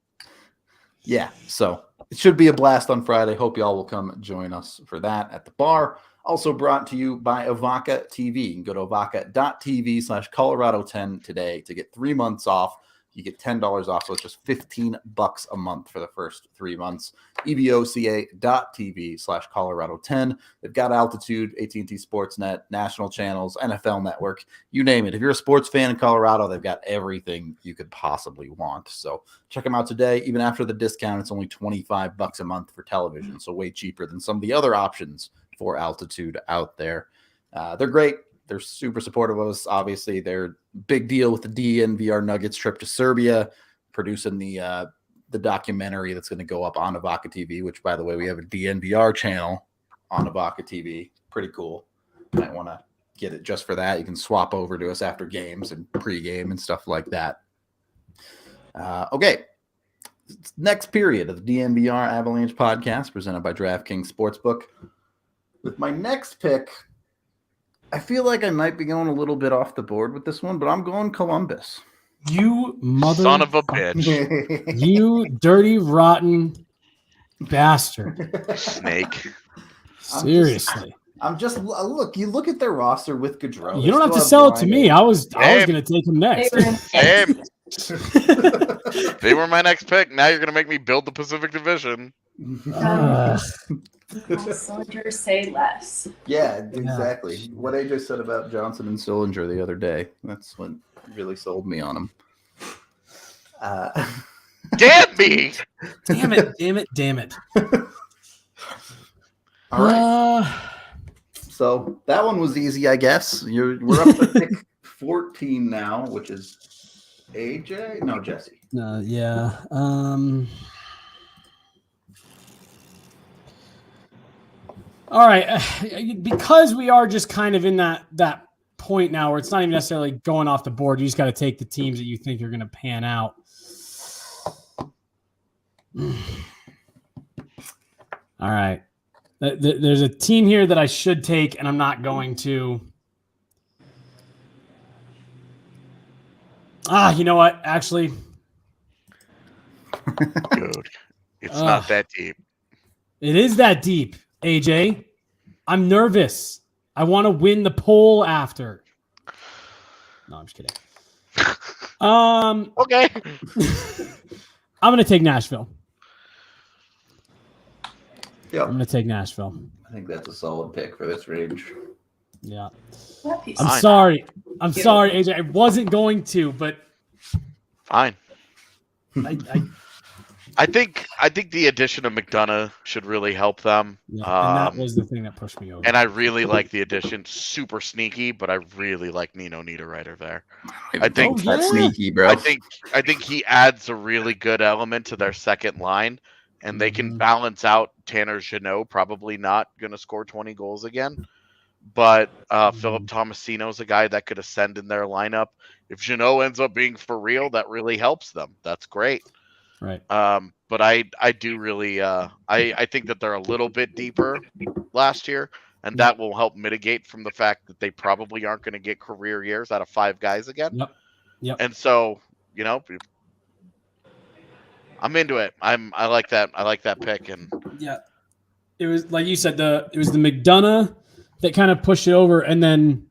Yeah, so it should be a blast on Friday. Hope y'all will come join us for that at the bar. Also brought to you by Avaca TV. You can go to avaca.tv/Colorado10 today to get 3 months off. You get $10 off, so it's just $15 a month for the first 3 months. EVOCA.tv/Colorado10. They've got Altitude, AT&T Sportsnet, national channels, NFL Network, you name it. If you're a sports fan in Colorado, they've got everything you could possibly want. So check them out today. Even after the discount, it's only $25 a month for television, so way cheaper than some of the other options for Altitude out there. They're great. They're super supportive of us. Obviously, they're big deal with the DNVR Nuggets trip to Serbia, producing the documentary that's going to go up on Avaca TV, which, by the way, we have a DNVR channel on Avaca TV. Pretty cool. Might want to get it just for that. You can swap over to us after games and pregame and stuff like that. Okay. Next period of the DNVR Avalanche podcast presented by DraftKings Sportsbook. With my next pick, I feel like I might be going a little bit off the board with this one, but I'm going Columbus. You mother son of a bitch. You dirty, rotten bastard. Snake. Seriously. Look, you look at their roster with Gaudreau. You don't have to sell it to me. I was going to take him next. Same. They were my next pick. Now you're going to make me build the Pacific Division. Sillinger, say less. Yeah, exactly. Yeah. What AJ said about Johnson and Sillinger the other day. That's what really sold me on him. Damn me! Damn it. All right. So that one was easy, I guess. We're up to pick 14 now, which is AJ? No, Jesse. Yeah. All right, because we are just kind of in that point now where it's not even necessarily going off the board. You just got to take the teams that you think are going to pan out. All right. There's a team here that I should take, and I'm not going to. You know what? Actually, Dude, it's not that deep. It is that deep, AJ. I'm nervous. I want to win the poll after. No, I'm just kidding. Okay. I'm going to take Nashville. Yeah, I'm going to take Nashville. I think that's a solid pick for this range. Yeah. I'm sorry. I'm sorry, AJ. I wasn't going to, but fine. I think the addition of McDonough should really help them. Yeah, and that was the thing that pushed me over. And I really like the addition. Super sneaky, but I really like Nino Niederreiter there. I think that's sneaky, bro. I think he adds a really good element to their second line, and they can balance out Tanner Jeannot, probably not going to score 20 goals again. But Philip Tomasino is a guy that could ascend in their lineup. If Jeannot ends up being for real, that really helps them. That's great. Right. But I do really I think that they're a little bit deeper last year, and that will help mitigate from the fact that they probably aren't going to get career years out of 5 guys again. Yep. And so, I'm into it. I like that. I like that pick. And yeah, it was like you said, it was the McDonough that kind of pushed it over, and then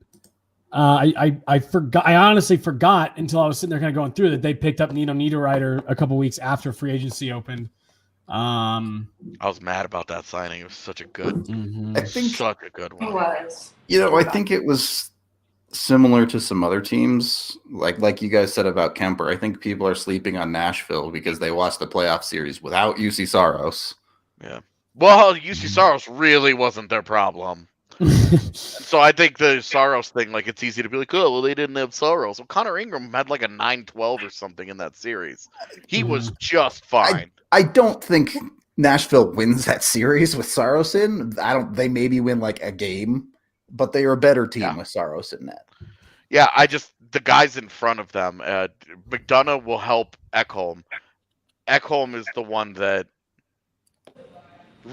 I forgot. I honestly forgot until I was sitting there kind of going through that they picked up Nino Niederreiter a couple weeks after free agency opened. I was mad about that signing. It was such a good, I think such a good one. It was. I think it was similar to some other teams, like you guys said about Kemper. I think people are sleeping on Nashville because they watched the playoff series without UC Saros. Yeah. Well, UC Saros really wasn't their problem. So I think the Saros thing, it's easy to be like, oh, well, they didn't have Saros. Well, Connor Ingram had like a 9-12 or something in that series. He was just fine. I don't think Nashville wins that series with Saros in. They maybe win like a game, but they are a better team with Saros in that. Yeah, the guys in front of them, McDonough will help Ekholm. Ekholm is the one that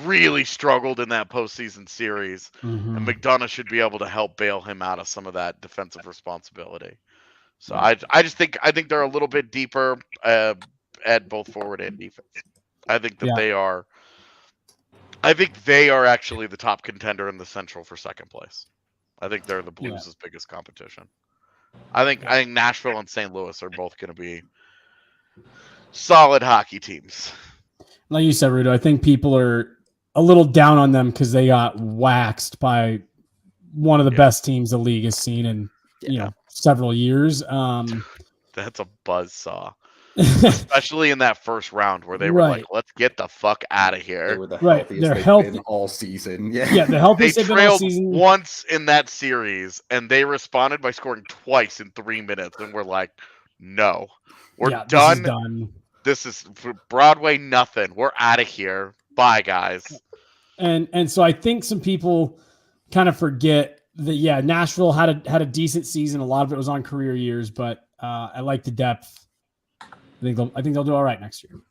really struggled in that postseason series, and McDonough should be able to help bail him out of some of that defensive responsibility. So I think they're a little bit deeper at both forward and defense. I think that they are. I think they are actually the top contender in the Central for second place. I think they're the Blues' biggest competition. I think Nashville and St. Louis are both going to be solid hockey teams. Like you said, Rudo, I think people are a little down on them because they got waxed by one of the best teams the league has seen in several years. That's a buzzsaw, especially in that first round where they were like, "Let's get the fuck out of here." They were the healthiest they've been all season. Yeah, the healthiest they they've been all season. Once in that series, and they responded by scoring twice in 3 minutes, and we're like, "No, we're done. This is for Broadway. Nothing. We're out of here. Bye, guys." And so I think some people kind of forget that. Nashville had a decent season. A lot of it was on career years, but I like the depth. I think they'll do all right next year.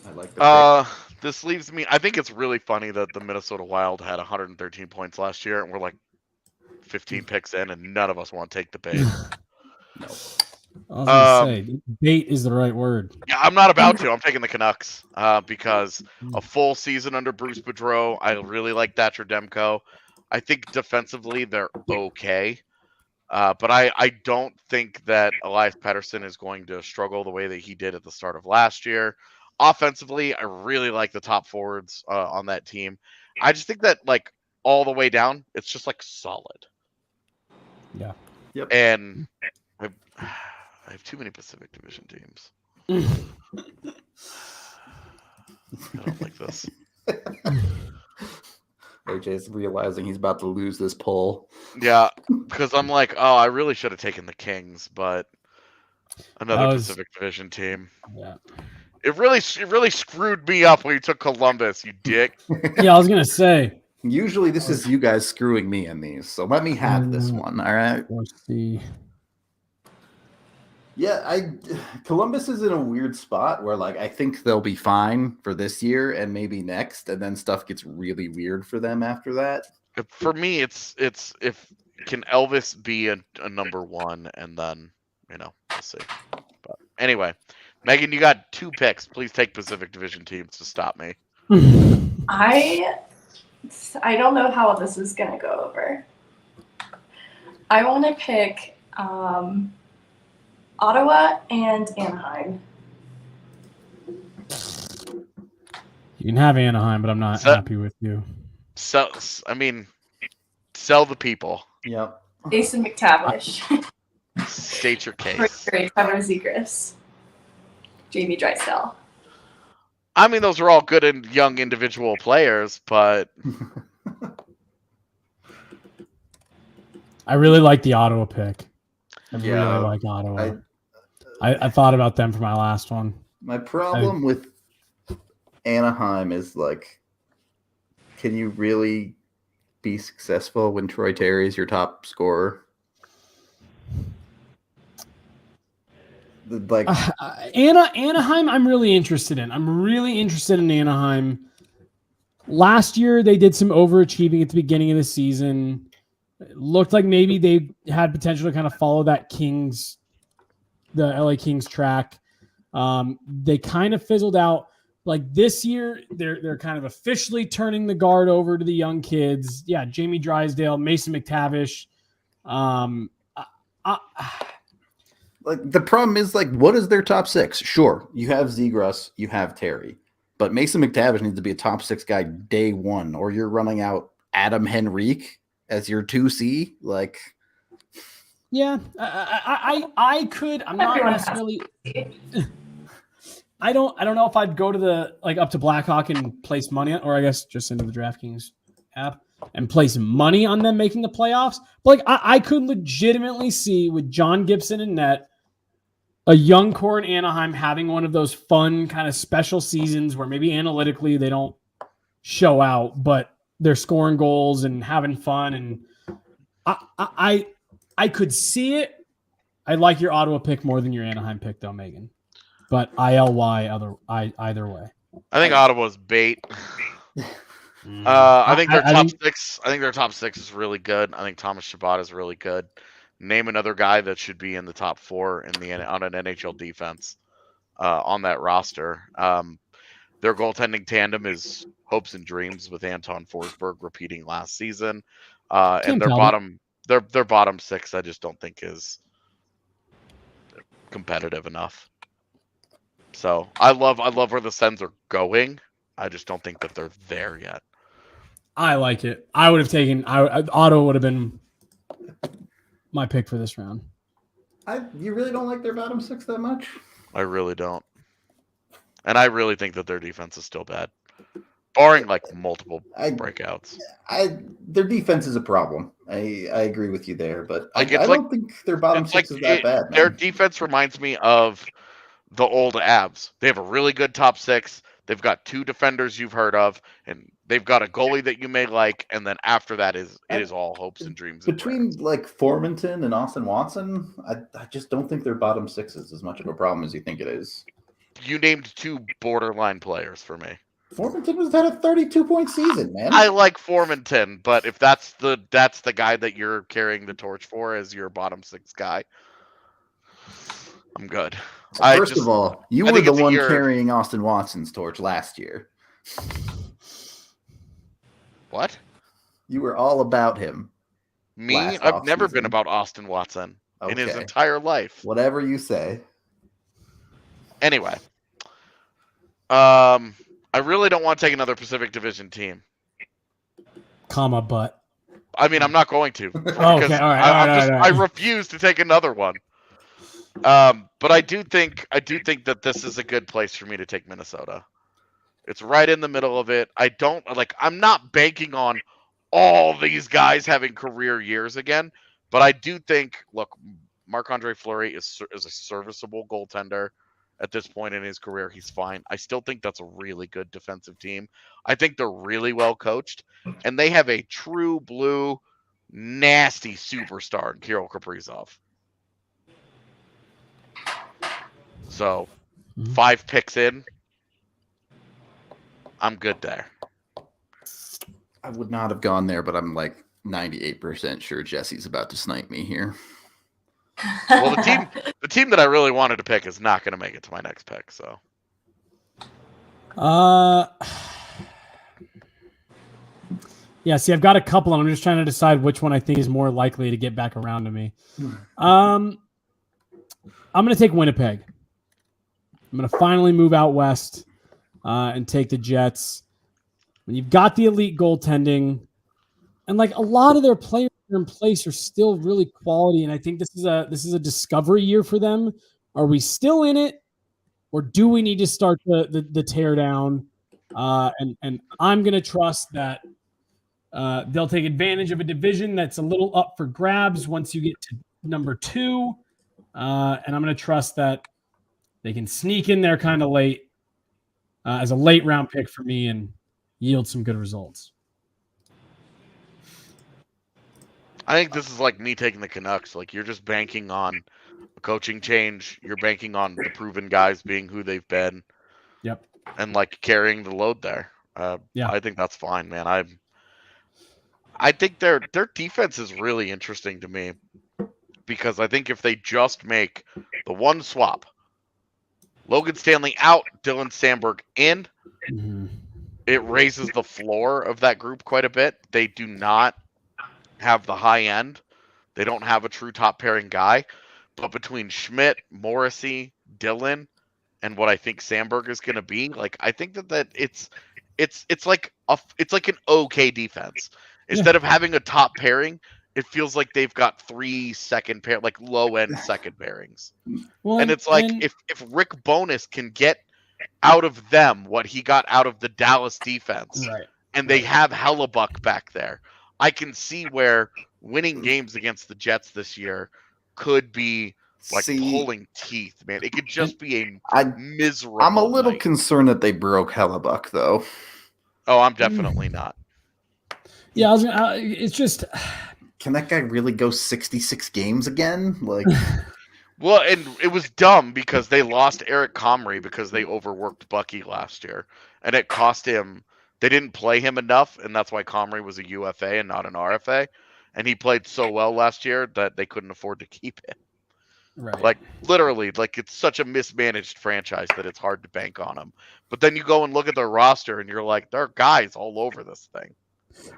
I like the pick. This leaves me. I think it's really funny that the Minnesota Wild had 113 points last year, and we're like 15 picks in, and none of us want to take the bait. No. I was going to say, bait is the right word. Yeah, I'm not about to. I'm taking the Canucks because a full season under Bruce Boudreau. I really like Thatcher Demko. I think defensively they're okay. But I don't think that Elias Pettersson is going to struggle the way that he did at the start of last year. Offensively, I really like the top forwards on that team. I just think that all the way down, it's just solid. Yeah. Yep. And I have too many Pacific Division teams. I don't like this. AJ's realizing he's about to lose this poll. Yeah, because I'm like, oh, I really should have taken the Kings, but another Pacific Division team. Yeah. It really screwed me up when you took Columbus, you dick. Yeah, I was gonna say. Usually this is you guys screwing me in these, so let me have this one. All right. Let's see. Yeah, Columbus is in a weird spot where I think they'll be fine for this year and maybe next, and then stuff gets really weird for them after that. For me, it's if Elvis be a number one, and then we'll see. But anyway, Megan, you got 2 picks. Please take Pacific Division teams to stop me. I don't know how this is gonna go over. I want to pick Ottawa and Anaheim. You can have Anaheim, but I'm not happy with you. Sell the people. Yep. Mason McTavish. State your case. Trevor Zegras. Jamie Drysdale. I mean, those are all good and young individual players, but I really like the Ottawa pick. I really like Ottawa. I thought about them for my last one. My problem with Anaheim is like, can you really be successful when Troy Terry is your top scorer? Like Anaheim, I'm really interested in. I'm really interested in Anaheim. Last year, they did some overachieving at the beginning of the season. It looked like maybe they had potential to kind of follow that the LA Kings track. They kind of fizzled out. Like this year, they're kind of officially turning the guard over to the young kids. Yeah, Jamie Drysdale, Mason McTavish. Like the problem is like, what is their top 6? Sure, you have Zegras, you have Terry, but Mason McTavish needs to be a top 6 guy day one, or you're running out Adam Henrique as your 2C. Like, yeah, I could. I'm not necessarily. I don't know if I'd go to the up to Blackhawk and place money on, or I guess just into the DraftKings app and place money on them making the playoffs. But I could legitimately see with John Gibson and net, a young core in Anaheim having one of those fun kind of special seasons where maybe analytically they don't show out, but they're scoring goals and having fun. And I could see it. I like your Ottawa pick more than your Anaheim pick, though, Megan. But ILY either way. I think Ottawa's bait. I think their top 6. I think their top 6 is really good. I think Thomas Chabot is really good. Name another guy that should be in the top 4 on an NHL defense on that roster. Their goaltending tandem is hopes and dreams with Anton Forsberg repeating last season, and their bottom 6 I just don't think is competitive enough. So I love where the Sens are going. I just don't think that they're there yet. I like it. I would have taken Ottawa would have been my pick for this round. You really don't like their bottom 6 that much? I really don't. And I really think that their defense is still bad. Barring multiple breakouts. Their defense is a problem. I agree with you there, but I don't think their bottom 6 is that bad. Man. Their defense reminds me of the old Avs. They have a really good top 6. They've got 2 defenders you've heard of, and they've got a goalie that you may like, and then after that it is all hopes and dreams. Between Formanton and Austin Watson, I just don't think their bottom 6 is as much of a problem as you think it is. You named 2 borderline players for me. Formanton was at a 32-point season, man. I like Formanton, but if that's the guy that you're carrying the torch for as your bottom 6 guy, I'm good. First of all, you were the one carrying Austin Watson's torch last year. What? You were all about him. Me? I've never been about Austin Watson in his entire life. Whatever you say. Anyway. I really don't want to take another Pacific Division team. But. I mean, I'm not going to. Okay, all right. I refuse to take another one. But I do think that this is a good place for me to take Minnesota. It's right in the middle of it. I'm not banking on all these guys having career years again, but I do think, Marc-Andre Fleury is a serviceable goaltender at this point in his career. He's fine. I still think that's a really good defensive team. I think they're really well coached, and they have a true blue, nasty superstar in Kirill Kaprizov. So, 5 picks in, I'm good there. I would not have gone there, but I'm 98% sure Jesse's about to snipe me here. Well, the team that I really wanted to pick is not going to make it to my next pick. So, yeah. See, I've got a couple, and I'm just trying to decide which one I think is more likely to get back around to me. I'm going to take Winnipeg. I'm going to finally move out west and take the Jets. When you've got the elite goaltending, and like a lot of their players in place are still really quality, and I think this is a discovery year for them. Are we still in it, or do we need to start the tear down? And I'm going to trust that they'll take advantage of a division that's a little up for grabs once you get to number 2, and I'm going to trust that they can sneak in there kind of late as a late round pick for me and yield some good results. I think this is like me taking the Canucks. Like, you're just banking on a coaching change. You're banking on the proven guys being who they've been. Yep. And like carrying the load there. Yeah. I think that's fine, man. I think their defense is really interesting to me because I think if they just make the one swap, Logan Stanley out, Dylan Sandberg in, it raises the floor of that group quite a bit. They do not have the high end. They don't have a true top pairing guy. But between Schmidt, Morrissey, Dylan, and what I think Sandberg is going to be, like, I think that it's like an okay defense. Instead of having a top pairing, it feels like they've got 3 second pair, like low end second pairings. Well, and it's like if Rick Bowness can get out of them what he got out of the Dallas defense, right, and they have Hellebuck back there, I can see where winning games against the Jets this year could be like pulling teeth, man. It could just be a miserable. I'm a little night. concerned that they broke Hellebuck, though. Oh, I'm definitely not. Yeah, it's just. Can that guy really go 66 games again? Like, well, and it was dumb because they lost Eric Comrie because they overworked Bucky last year, and it cost him. They didn't play him enough, and that's why Comrie was a UFA and not an RFA. And he played so well last year that they couldn't afford to keep him. Right. Like, literally, like, it's such a mismanaged franchise that it's hard to bank on them. But then you go and look at their roster, and you're like, there are guys all over this thing.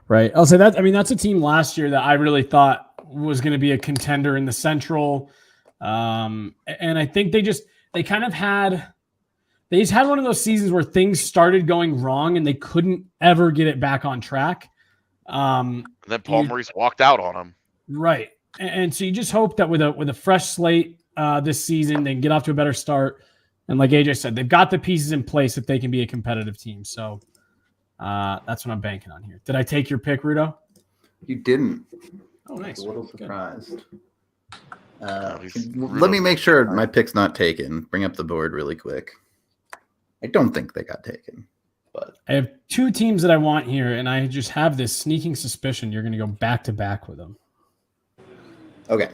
Right. I'll say that. I mean, that's a team last year that I really thought was going to be a contender in the Central. And I think they just had one of those seasons where things started going wrong and they couldn't ever get it back on track. And then Paul Maurice walked out on them. Right. And so you just hope that with a fresh slate this season, they can get off to a better start. And like AJ said, they've got the pieces in place that they can be a competitive team. So that's what I'm banking on here. Did I take your pick, Rudo? You didn't. Oh, nice. A little surprised. Really let me make sure my pick's not taken. Bring up the board really quick. I don't think they got taken. But I have 2 teams that I want here, and I just have this sneaking suspicion you're going to go back-to-back with them. Okay.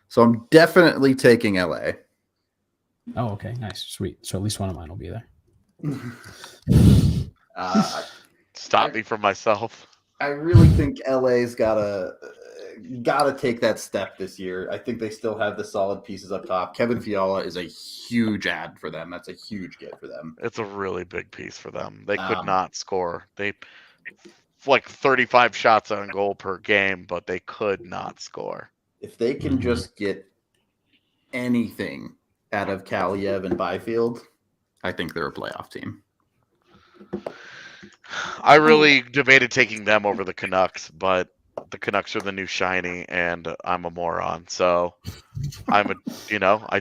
So I'm definitely taking LA. Oh, okay. Nice. Sweet. So at least one of mine will be there. Stop me from myself. I really think LA's gotta take that step this year. I think they still have the solid pieces up top. Kevin Fiala is a huge add for them. That's a huge get for them. It's a really big piece for them. They could not score. They like 35 shots on goal per game, but they could not score. If they can just get anything out of Kaliev and Byfield, I think they're a playoff team. I really debated taking them over the Canucks, but the Canucks are the new shiny, and I'm a moron. So I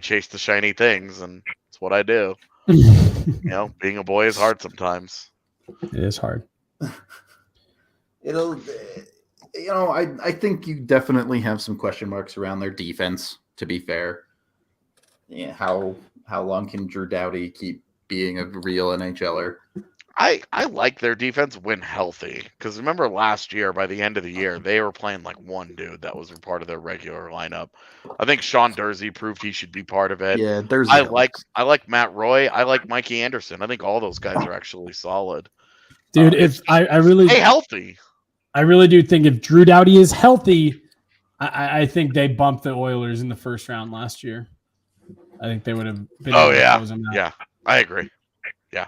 chase the shiny things, and it's what I do. Being a boy is hard sometimes. It is hard. I think you definitely have some question marks around their defense, to be fair. Yeah, how long can Drew Doughty keep being a real NHLer? I like their defense when healthy, because remember last year, by the end of the year, they were playing like one dude that was part of their regular lineup. I think Sean Dursey proved he should be part of it. Yeah, Dursey. I like Matt Roy. I like Mikey Anderson. I think all those guys are actually solid. Dude, if I really stay healthy. I really do think if Drew Doughty is healthy, I think they bumped the Oilers in the first round last year. I think they would have been able to close them out. Yeah, I agree. Yeah.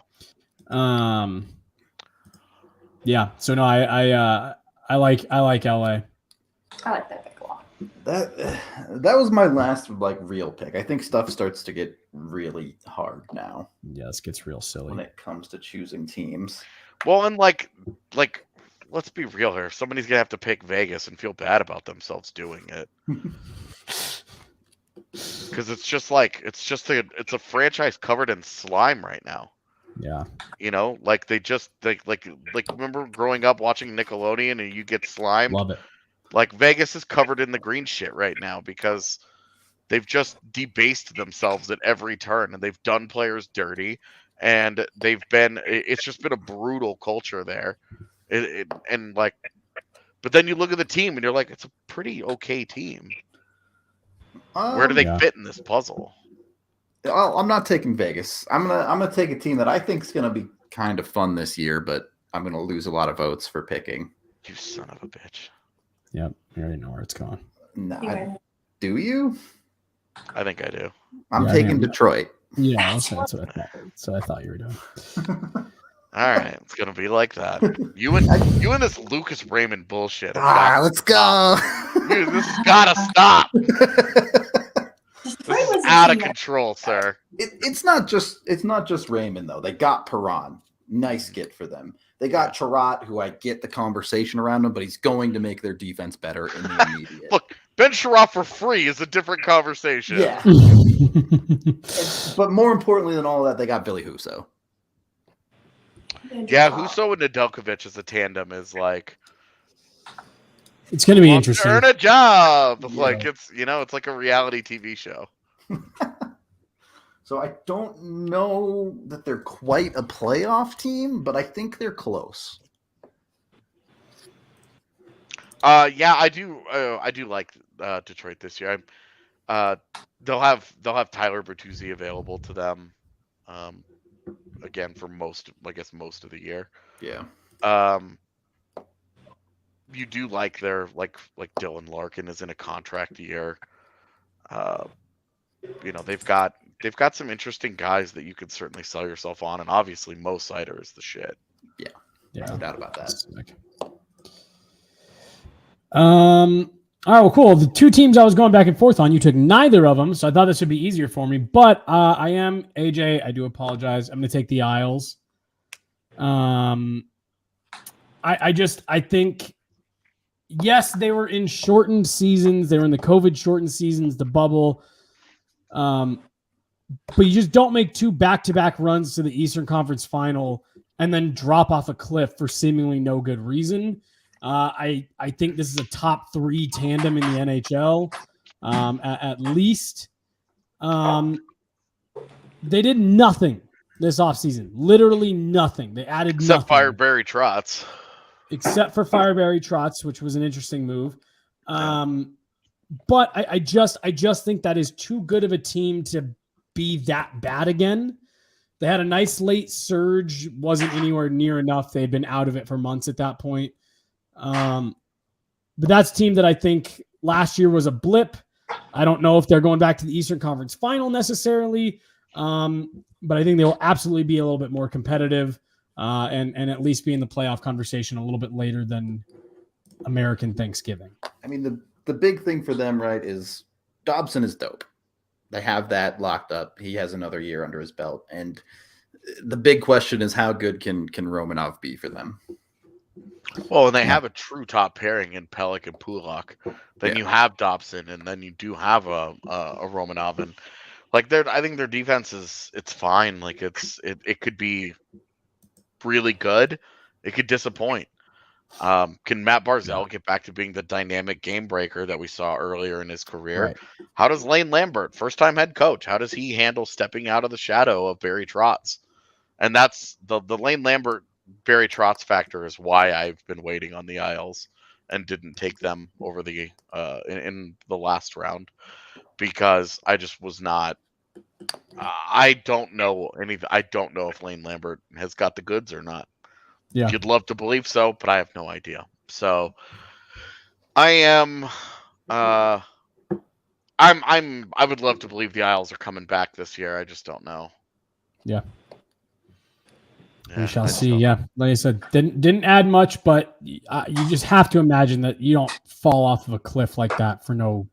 Yeah. So no, I like LA. I like that pick a lot. That was my last real pick. I think stuff starts to get really hard now. Yeah, this gets real silly when it comes to choosing teams. Well, and let's be real here. Somebody's gonna have to pick Vegas and feel bad about themselves doing it. Because it's a franchise covered in slime right now. Yeah. Remember growing up watching Nickelodeon and you get slimed? Love it. Vegas is covered in the green shit right now because they've just debased themselves at every turn and they've done players dirty and it's just been a brutal culture there. But then you look at the team and you're like, it's a pretty okay team. Where do they fit in this puzzle? I'm not taking Vegas. I'm gonna take a team that I think is gonna be kind of fun this year, but I'm gonna lose a lot of votes for picking. You son of a bitch. Yep, you already know where it's going. Nah, do you? I think I do. I'm taking Detroit. Yeah, that's what I thought. So I thought you were doing. All right, it's gonna be like that. You and this Lucas Raymond bullshit. Let's go. Dude, this has gotta stop. This is out of control, sir. It's not just Raymond though. They got Perron. Nice get for them. They got Chirot, who I get the conversation around him, but he's going to make their defense better in the immediate. Look, Ben Chirot for free is a different conversation. Yeah. But more importantly than all of that, they got Billy Husso. Yeah, Husso and Nedeljkovic as a tandem is like it's going to be interesting. Earn a job. Yeah. It's like a reality TV show. So I don't know that they're quite a playoff team, but I think they're close. Yeah, I do like Detroit this year. They'll have Tyler Bertuzzi available to them. Again for most of the year. Yeah. You do like their like Dylan Larkin is in a contract year. They've got some interesting guys that you could certainly sell yourself on, and obviously Mo Sider is the shit. Yeah, no doubt about that. All right, well, cool. The two teams I was going back and forth on, you took neither of them, so I thought this would be easier for me. But I am AJ. I do apologize. I'm going to take the Isles. I think, yes, they were in shortened seasons. They were in the COVID shortened seasons, the bubble. But you just don't make two back-to-back runs to the Eastern Conference Final and then drop off a cliff for seemingly no good reason. I think this is a top 3 tandem in the NHL, at least. They did nothing this offseason. Literally nothing. They added nothing. Except fire Barry Trotz. Except for fire Barry Trotz, which was an interesting move. But I just think that is too good of a team to be that bad again. They had a nice late surge, wasn't anywhere near enough. They had been out of it for months at that point. But that's a team that I think last year was a blip. I don't know if they're going back to the Eastern Conference Final necessarily, but I think they will absolutely be a little bit more competitive and at least be in the playoff conversation a little bit later than American Thanksgiving. I mean, the big thing for them, right, is Dobson is dope. They have that locked up. He has another year under his belt. And the big question is how good can Romanov be for them? Well, and they have a true top pairing in Pelech and Pulak. Then you have Dobson, and then you do have a Romanov. And I think their defense it's fine. It could be really good. It could disappoint. Can Matt Barzal get back to being the dynamic game breaker that we saw earlier in his career? Right. How does Lane Lambert, first-time head coach, how does he handle stepping out of the shadow of Barry Trotz? And that's the Lane Lambert Barry Trotz factor is why I've been waiting on the Isles and didn't take them over the in the last round, because I just was not. I don't know anything. I don't know if Lane Lambert has got the goods or not. Yeah, you'd love to believe so, but I have no idea. So I am. I would love to believe the Isles are coming back this year. I just don't know. Yeah. We Yeah, shall I just see. don't Yeah, like I said, didn't add much, but you just have to imagine that you don't fall off of a cliff like that for no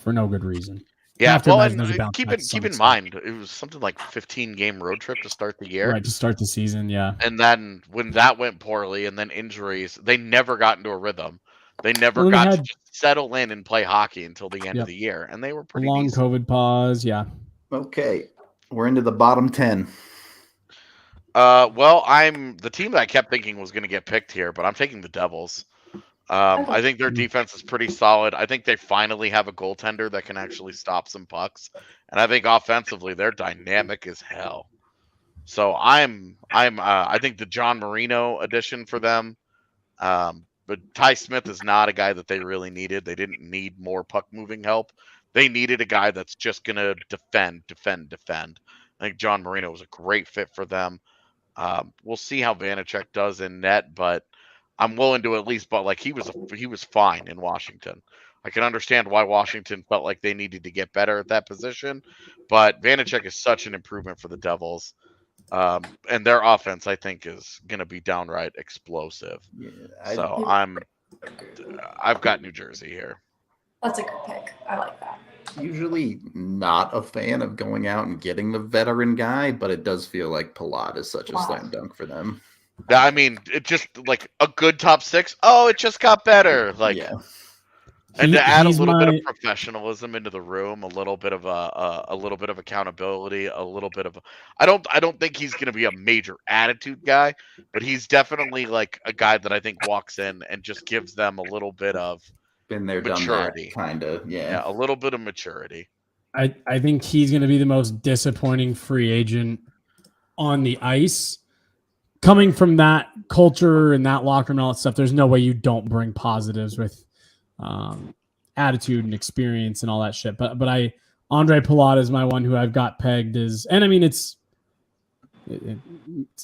good reason. Yeah, have to well, imagine and there's a bounce keep back to some in extent. mind, it was something like 15-game road trip to start the year. Right, to start the season, yeah. And then when that went poorly and then injuries, they never got into a rhythm. They never Well, they got had- to just settle in and play hockey until the end Yep. of the year. And they were A pretty long decent. COVID pause, yeah. Okay, we're into the bottom 10. Well, I'm the team that I kept thinking was going to get picked here, but I'm taking the Devils. I think their defense is pretty solid. I think they finally have a goaltender that can actually stop some pucks, and I think offensively they're dynamic as hell. So I think the John Marino addition for them. But Ty Smith is not a guy that they really needed. They didn't need more puck moving help. They needed a guy that's just gonna defend. I think John Marino was a great fit for them. We'll see how Vanacek does in net, but I'm willing to at least. But like he was fine in Washington. I can understand why Washington felt like they needed to get better at that position, but Vanacek is such an improvement for the Devils. And their offense, I think, is going to be downright explosive. Yeah, so I've got New Jersey here. That's a good pick. I like that. Usually not a fan of going out and getting the veteran guy, but it does feel like Palat is such a slam dunk for them. Yeah, I mean, it just like a good top six. Oh, it just got better. Like, yeah. And to add a little bit of professionalism into the room, a little bit of accountability, a little bit of I don't think he's going to be a major attitude guy, but he's definitely like a guy that I think walks in and just gives them a little bit of been there, maturity, kind of, yeah, a little bit of maturity. I think he's going to be the most disappointing free agent on the ice. Coming from that culture and that locker room and all that stuff, there's no way you don't bring positives with attitude and experience and all that shit. But Andre Palat is my one who I've got pegged as, and I mean it's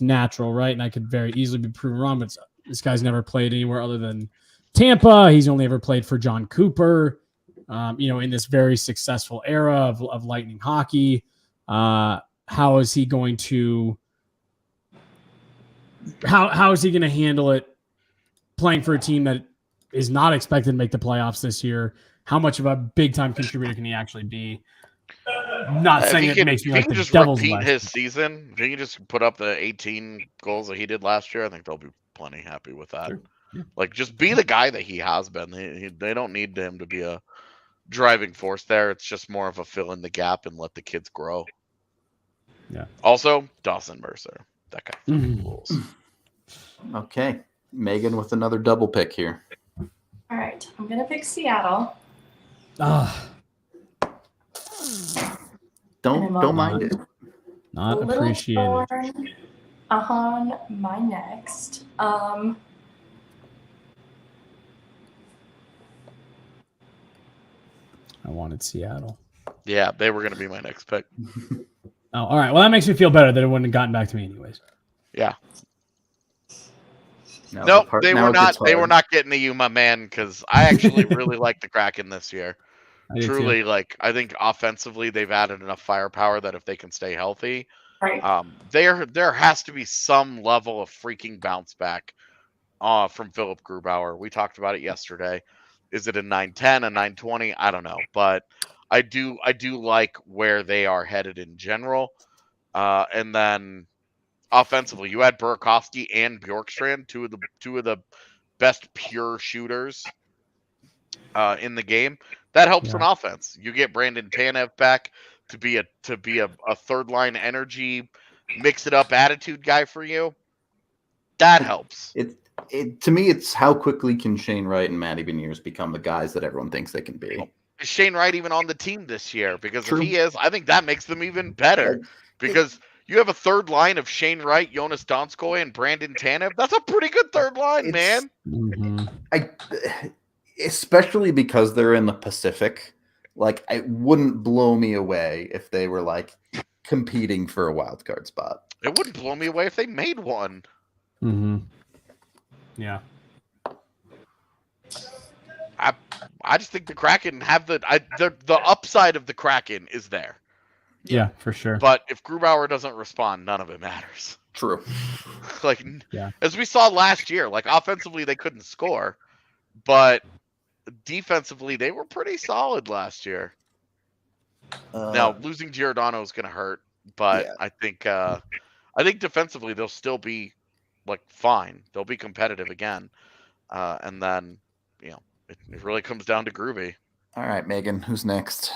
natural, right? And I could very easily be proven wrong, but this guy's never played anywhere other than Tampa. He's only ever played for John Cooper. In this very successful era of Lightning hockey. How is he going to handle it playing for a team that is not expected to make the playoffs this year? How much of a big time contributor can he actually be? Not saying it makes me like the Devils. Repeat his season. If he can just put up the 18 goals that he did last year, I think they'll be plenty happy with that. Sure. Yeah. Like, just be the guy that he has been. They don't need him to be a driving force there. It's just more of a fill in the gap and let the kids grow. Yeah. Also, Dawson Mercer. That guy rules. Okay. Megan with another double pick here. All right. I'm going to pick Seattle. Don't mind it. Not appreciated. On my next. I wanted Seattle. Yeah, they were going to be my next pick. Oh, all right. Well, that makes me feel better that it wouldn't have gotten back to me anyways. Yeah. Nope, they were not. They were not getting to you, my man, because I actually really like the Kraken this year. Truly, I think offensively they've added enough firepower that if they can stay healthy, right. There has to be some level of freaking bounce back from Philip Grubauer. We talked about it yesterday. Is it a 9-10, a 9-20? I don't know, but I do like where they are headed in general. And then offensively, you had Burakovsky and Bjorkstrand, two of the best pure shooters in the game. That helps on offense. You get Brandon Tanev back to be a third line energy, mix it up attitude guy for you. That helps. To me, it's how quickly can Shane Wright and Matty Beniers become the guys that everyone thinks they can be. Is Shane Wright even on the team this year? Because if he is, I think that makes them even better. Because you have a third line of Shane Wright, Jonas Donskoy, and Brandon Tanev. That's a pretty good third line, man. Mm-hmm. Especially because they're in the Pacific. Like, it wouldn't blow me away if they were like competing for a wild card spot. It wouldn't blow me away if they made one. Mm-hmm. Yeah. I just think the Kraken have the upside of the Kraken is there. Yeah, for sure. But if Grubauer doesn't respond, none of it matters. True. Like, as we saw last year, like offensively they couldn't score, but defensively they were pretty solid last year. Now losing Giordano is going to hurt, but I think defensively they'll still be like fine. They'll be competitive again, and then it really comes down to Groovy. All right, Megan, who's next?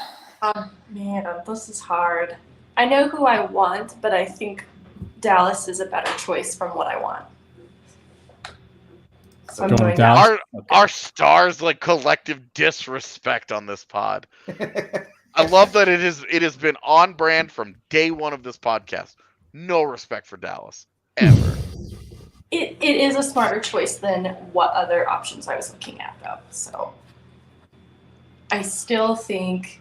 Man, this is hard. I know who I want, but I think Dallas is a better choice from what I want. So I'm going Dallas. Our stars like collective disrespect on this pod. I love that it has been on brand from day one of this podcast. No respect for Dallas ever. It is a smarter choice than what other options I was looking at, though. So I still think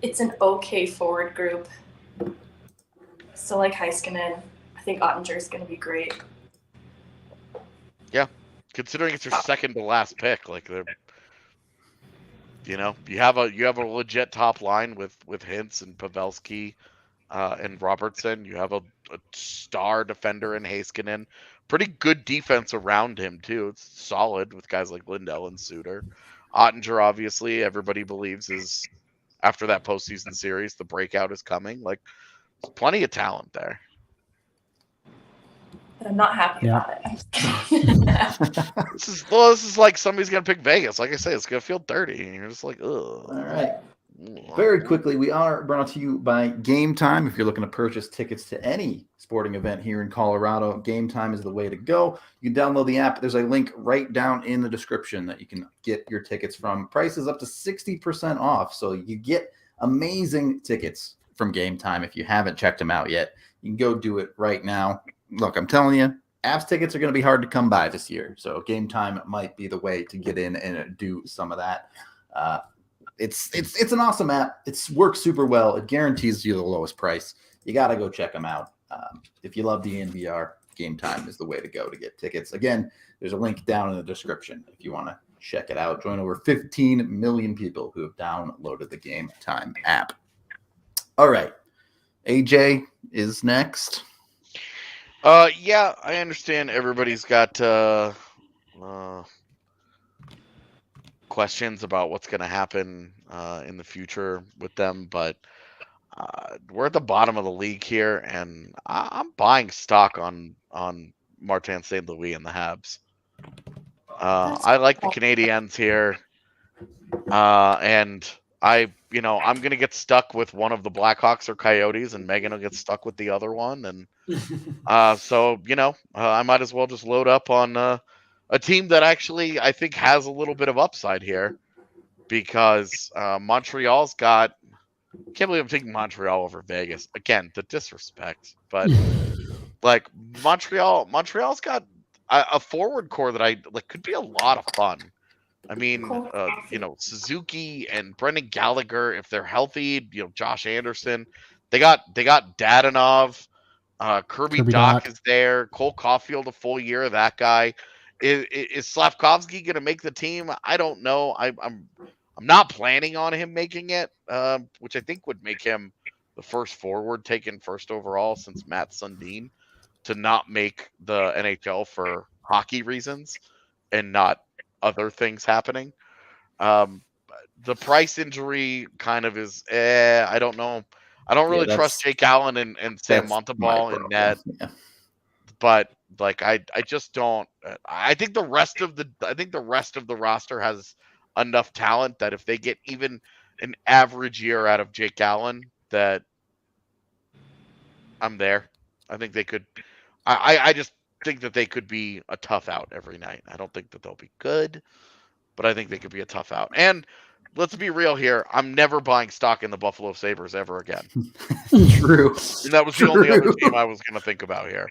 it's an okay forward group. Still like Heiskanen. I think Ottinger's going to be great. Yeah, considering it's your second to last pick, like they're. You have a legit top line with Hintz and Pavelski and Robertson. You have a star defender in Heiskanen. Pretty good defense around him too. It's solid with guys like Lindell and Suter. Ottinger, obviously, everybody believes is after that postseason series, the breakout is coming. Like, there's plenty of talent there. But I'm not happy about it. This is like somebody's gonna pick Vegas. Like I say, it's gonna feel dirty, and you're just like, ugh. All right. Very quickly, we are brought to you by Gametime. If you're looking to purchase tickets to any sporting event here in Colorado, Gametime is the way to go. You can download the app. There's a link right down in the description that you can get your tickets from. Prices up to 60% off, so you get amazing tickets from Gametime. If you haven't checked them out yet, you can go do it right now. Look, I'm telling you, Avs tickets are going to be hard to come by this year. So Gametime might be the way to get in and do some of that. It's an awesome app. It works super well. It guarantees you the lowest price. You got to go check them out. If you love DNVR, Gametime is the way to go to get tickets. Again, there's a link down in the description if you want to check it out. Join over 15 million people who have downloaded the Gametime app. All right. AJ is next. Yeah, I understand everybody's got questions about what's going to happen in the future with them, but we're at the bottom of the league here, and I'm buying stock on Martin St. Louis and the Habs. I like the Canadiens here, and I'm going to get stuck with one of the Blackhawks or Coyotes, and Megan will get stuck with the other one, and so I might as well just load up on a team that actually I think has a little bit of upside here, because Montreal's got. Can't believe I'm taking Montreal over Vegas again. The disrespect, but like Montreal's got a forward core that I like could be a lot of fun. I mean, Suzuki and Brendan Gallagher, if they're healthy, Josh Anderson, they got Dadonov, Kirby Dach is there, Cole Caulfield a full year of that guy. Is Slavkovsky going to make the team? I don't know. I'm not planning on him making it, which I think would make him the first forward taken first overall since Matt Sundin to not make the NHL for hockey reasons and not other things happening. The Price injury kind of is, I don't know. I don't really trust Jake Allen and Sam Montembeault in net, but like I just don't. I think the rest of the roster has enough talent that if they get even an average year out of Jake Allen, that I'm there. I think they could. I just think that they could be a tough out every night. I don't think that they'll be good, but I think they could be a tough out. And let's be real here. I'm never buying stock in the Buffalo Sabres ever again. True. And that was the only other team I was going to think about here.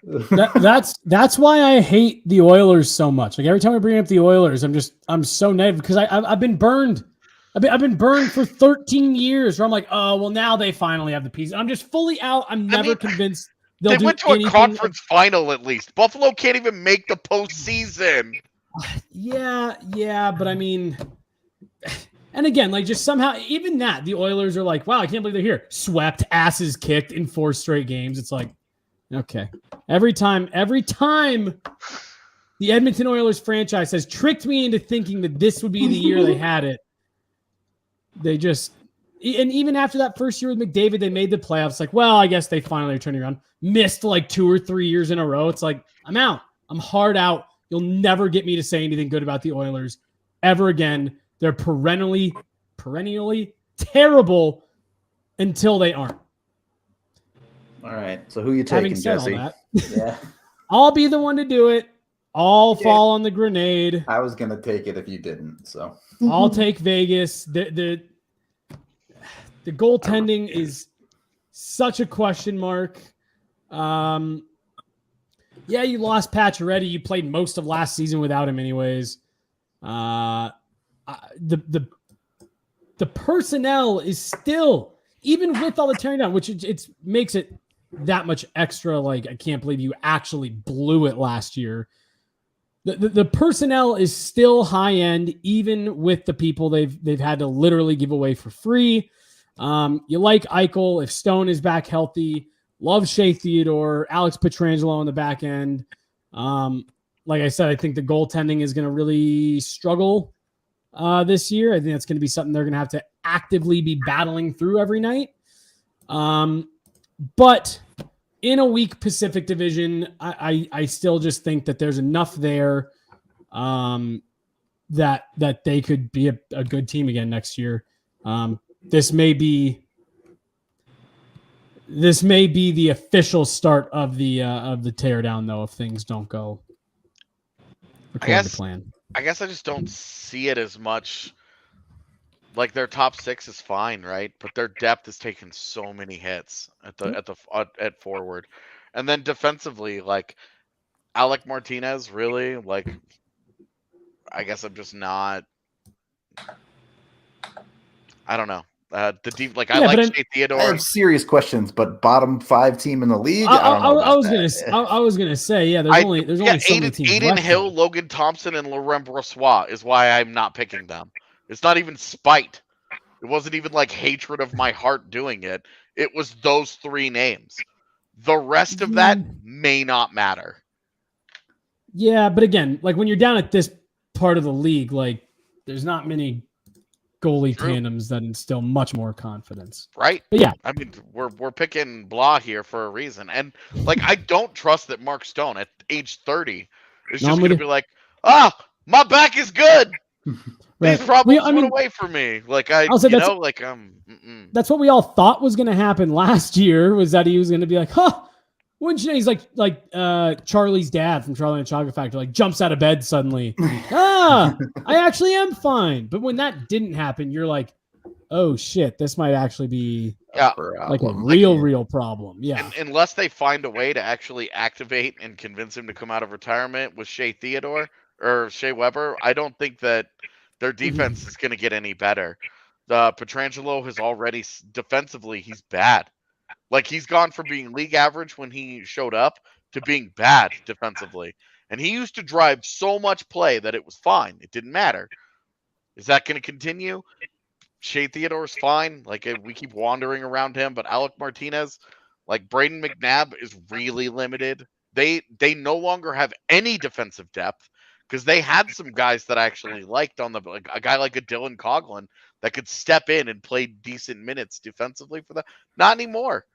That's why I hate the Oilers so much. Like every time I bring up the Oilers, I'm so negative because I've been burned. I've been burned for 13 years. Where I'm like, oh well, now they finally have the pieces. I'm just fully out. I'm never convinced they'll do went to anything. A conference final at least. Buffalo can't even make the postseason. Yeah, but I mean, and again, like just somehow, even that, the Oilers are like, wow, I can't believe they're here. Swept, asses kicked in 4 straight games. It's like, okay. Every time the Edmonton Oilers franchise has tricked me into thinking that this would be the year they had it. They just, and even after that first year with McDavid, they made the playoffs. Like, well, I guess they finally are turning around. Missed like 2 or 3 years in a row. It's like, I'm out. I'm hard out. You'll never get me to say anything good about the Oilers ever again. They're perennially terrible until they aren't. All right. So who you taking, Jesse? Yeah. I'll be the one to do it. I'll fall on the grenade. I was going to take it if you didn't. So I'll take Vegas. The goaltending is such a question mark. Yeah, you lost Pacioretty. You played most of last season without him anyways. The personnel is still, even with all the tearing down, which it makes it that much extra. Like, I can't believe you actually blew it last year. The personnel is still high end, even with the people they've had to literally give away for free. You like Eichel. If Stone is back healthy, love Shea Theodore, Alex Pietrangelo on the back end. Like I said, I think the goaltending is going to really struggle this year. I think that's going to be something they're going to have to actively be battling through every night. But in a weak Pacific Division, I still just think that there's enough there that they could be a good team again next year. This may be the official start of the teardown, though, if things don't go according to plan. I guess I just don't see it as much. Like, their top 6 is fine, right? But their depth has taken so many hits at forward, and then defensively, like Alec Martinez, really, like, I guess I'm just not. I don't know. I like Shea Theodore. I have serious questions, but bottom 5 team in the league. I was gonna say, yeah. There's only so many teams Aiden left Hill, there. Logan Thompson, and Laurent Brossoit is why I'm not picking them. It's not even spite. It wasn't even like hatred of my heart doing it. It was those 3 names. The rest of that may not matter. Yeah, but again, like when you're down at this part of the league, like there's not many goalie tandems that instill much more confidence. Right? But yeah. I mean, we're picking blah here for a reason. And like, I don't trust that Mark Stone at age 30 is just going to be like, my back is good. Right. These problems went away from me. Like, that's what we all thought was going to happen last year, was that he was going to be like, wouldn't you know? He's like Charlie's dad from Charlie and the Chocolate Factory, like jumps out of bed suddenly. I actually am fine. But when that didn't happen, you're like, oh shit, this might actually be like a real problem. Yeah. Unless they find a way to actually activate and convince him to come out of retirement with Shea Theodore or Shea Weber, I don't think that their defense is going to get any better. Pietrangelo has already, defensively, he's bad. Like, he's gone from being league average when he showed up to being bad defensively. And he used to drive so much play that it was fine. It didn't matter. Is that going to continue? Shea Theodore's fine. Like, we keep wandering around him. But Alec Martinez, like Braden McNabb, is really limited. They no longer have any defensive depth, because they had some guys that I actually liked on like a guy like a Dylan Coughlin that could step in and play decent minutes defensively for them. Not anymore.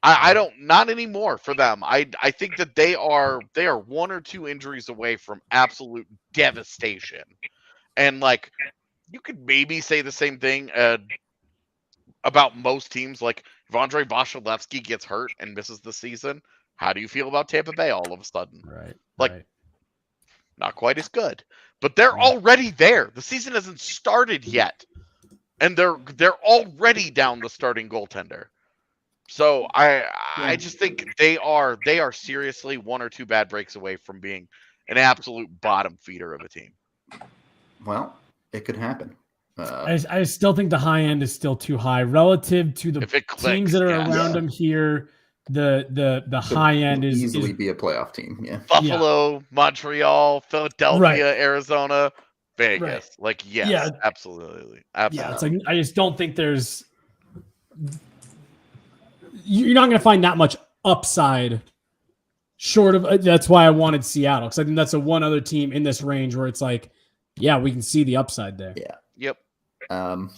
Not anymore for them. I think that they are 1 or 2 injuries away from absolute devastation. And like, you could maybe say the same thing about most teams. Like, if Andrei Vasilevsky gets hurt and misses the season, how do you feel about Tampa Bay all of a sudden? Right. Not quite as good, but they're already there. The season hasn't started yet, and they're already down the starting goaltender. So I just think they are seriously 1 or 2 bad breaks away from being an absolute bottom feeder of a team. Well, it could happen. I still think the high end is still too high relative to the teams that are around them here. the high end is easily be a playoff team. Yeah. Buffalo, Montreal, Philadelphia, Arizona, Vegas. Right. Like, yes, absolutely. Yeah, it's like I just don't think there's you're not going to find that much upside short of that's why I wanted Seattle, because I think that's the one other team in this range where it's like, yeah, we can see the upside there. Yeah. Yep.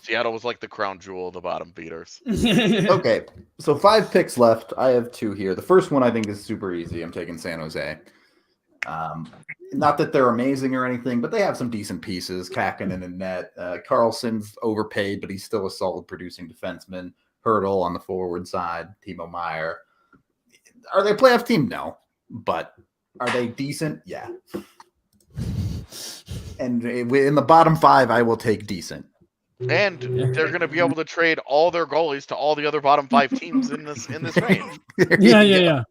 Seattle was like the crown jewel of the bottom feeders. Okay, so 5 picks left. I have 2 here. The first one I think is super easy. I'm taking San Jose. Not that they're amazing or anything, but they have some decent pieces. Kakkonen and net. Carlson's overpaid, but he's still a solid producing defenseman. Hurdle on the forward side. Timo Meier. Are they a playoff team? No. But are they decent? Yeah. And in the bottom 5, I will take decent. And they're going to be able to trade all their goalies to all the other bottom 5 teams in this range. Yeah.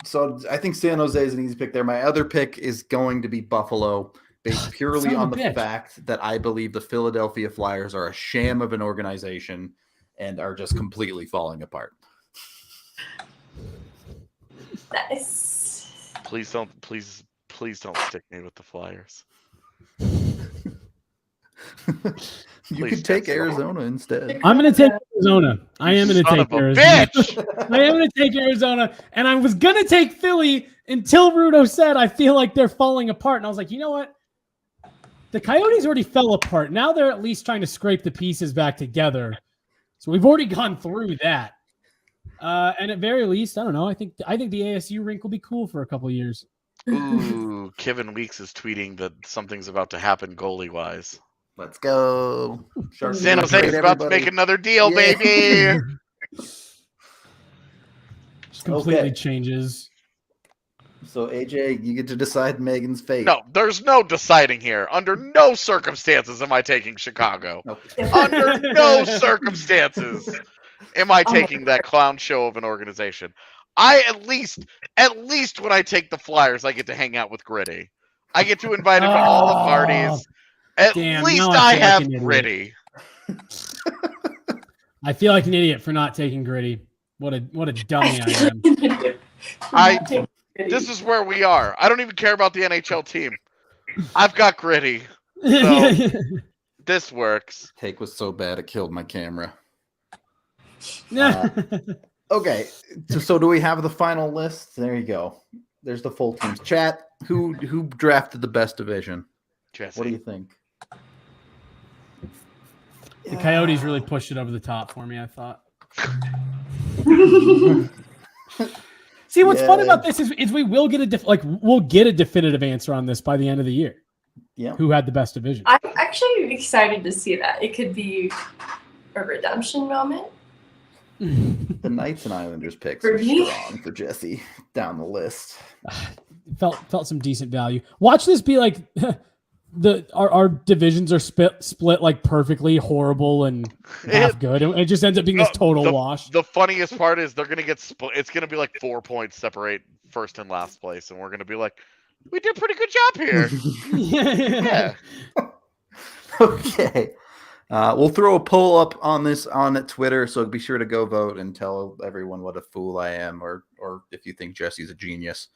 So I think San Jose is an easy pick there. My other pick is going to be Buffalo, based purely on the fact that I believe the Philadelphia Flyers are a sham of an organization and are just completely falling apart. Nice. Please don't stick me with the Flyers. You could take Arizona instead. I'm going to take Arizona. I am going to take Arizona. Bitch! I am going to take Arizona. And I was going to take Philly until Rudo said, I feel like they're falling apart. And I was like, you know what? The Coyotes already fell apart. Now they're at least trying to scrape the pieces back together. So we've already gone through that. And at very least, I don't know. I think the ASU rink will be cool for a couple of years. Ooh, Kevin Weeks is tweeting that something's about to happen goalie-wise. Let's go. San Jose is about to make another deal, baby. Just completely changes. So, AJ, you get to decide Megan's fate. No, there's no deciding here. Under no circumstances am I taking Chicago. Nope. Under no circumstances am I taking that clown show of an organization. I at least when I take the Flyers, I get to hang out with Gritty. I get to invite him to all the parties. At least I have Gritty. I feel like an idiot for not taking Gritty. What a dummy I am. This is where we are. I don't even care about the NHL team. I've got Gritty. So this works. Take was so bad it killed my camera. Okay, so do we have the final list? There you go. There's the full teams. Chat, who drafted the best division? Jesse. What do you think? The Coyotes really pushed it over the top for me, I thought. See, what's fun about this is we will get we'll get a definitive answer on this by the end of the year. Yeah. Who had the best division? I'm actually excited to see that. It could be a redemption moment. The Knights and Islanders picks are strong for Jesse down the list. Felt some decent value. Watch this be like our divisions are split like perfectly horrible and half good. It just ends up being this total wash. The funniest part is they're gonna get split. It's gonna be like 4 points separate first and last place, and we're gonna be like, we did a pretty good job here. Yeah. Okay. We'll throw a poll up on this on Twitter, so be sure to go vote and tell everyone what a fool I am, or if you think Jesse's a genius.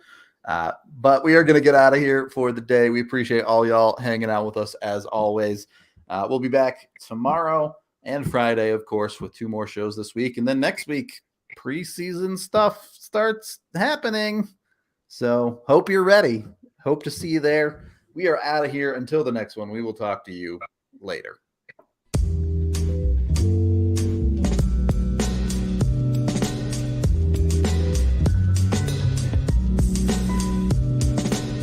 But we are going to get out of here for the day. We appreciate all y'all hanging out with us as always. We'll be back tomorrow and Friday, of course, with 2 more shows this week. And then next week, preseason stuff starts happening. So hope you're ready. Hope to see you there. We are out of here. Until the next one, we will talk to you later.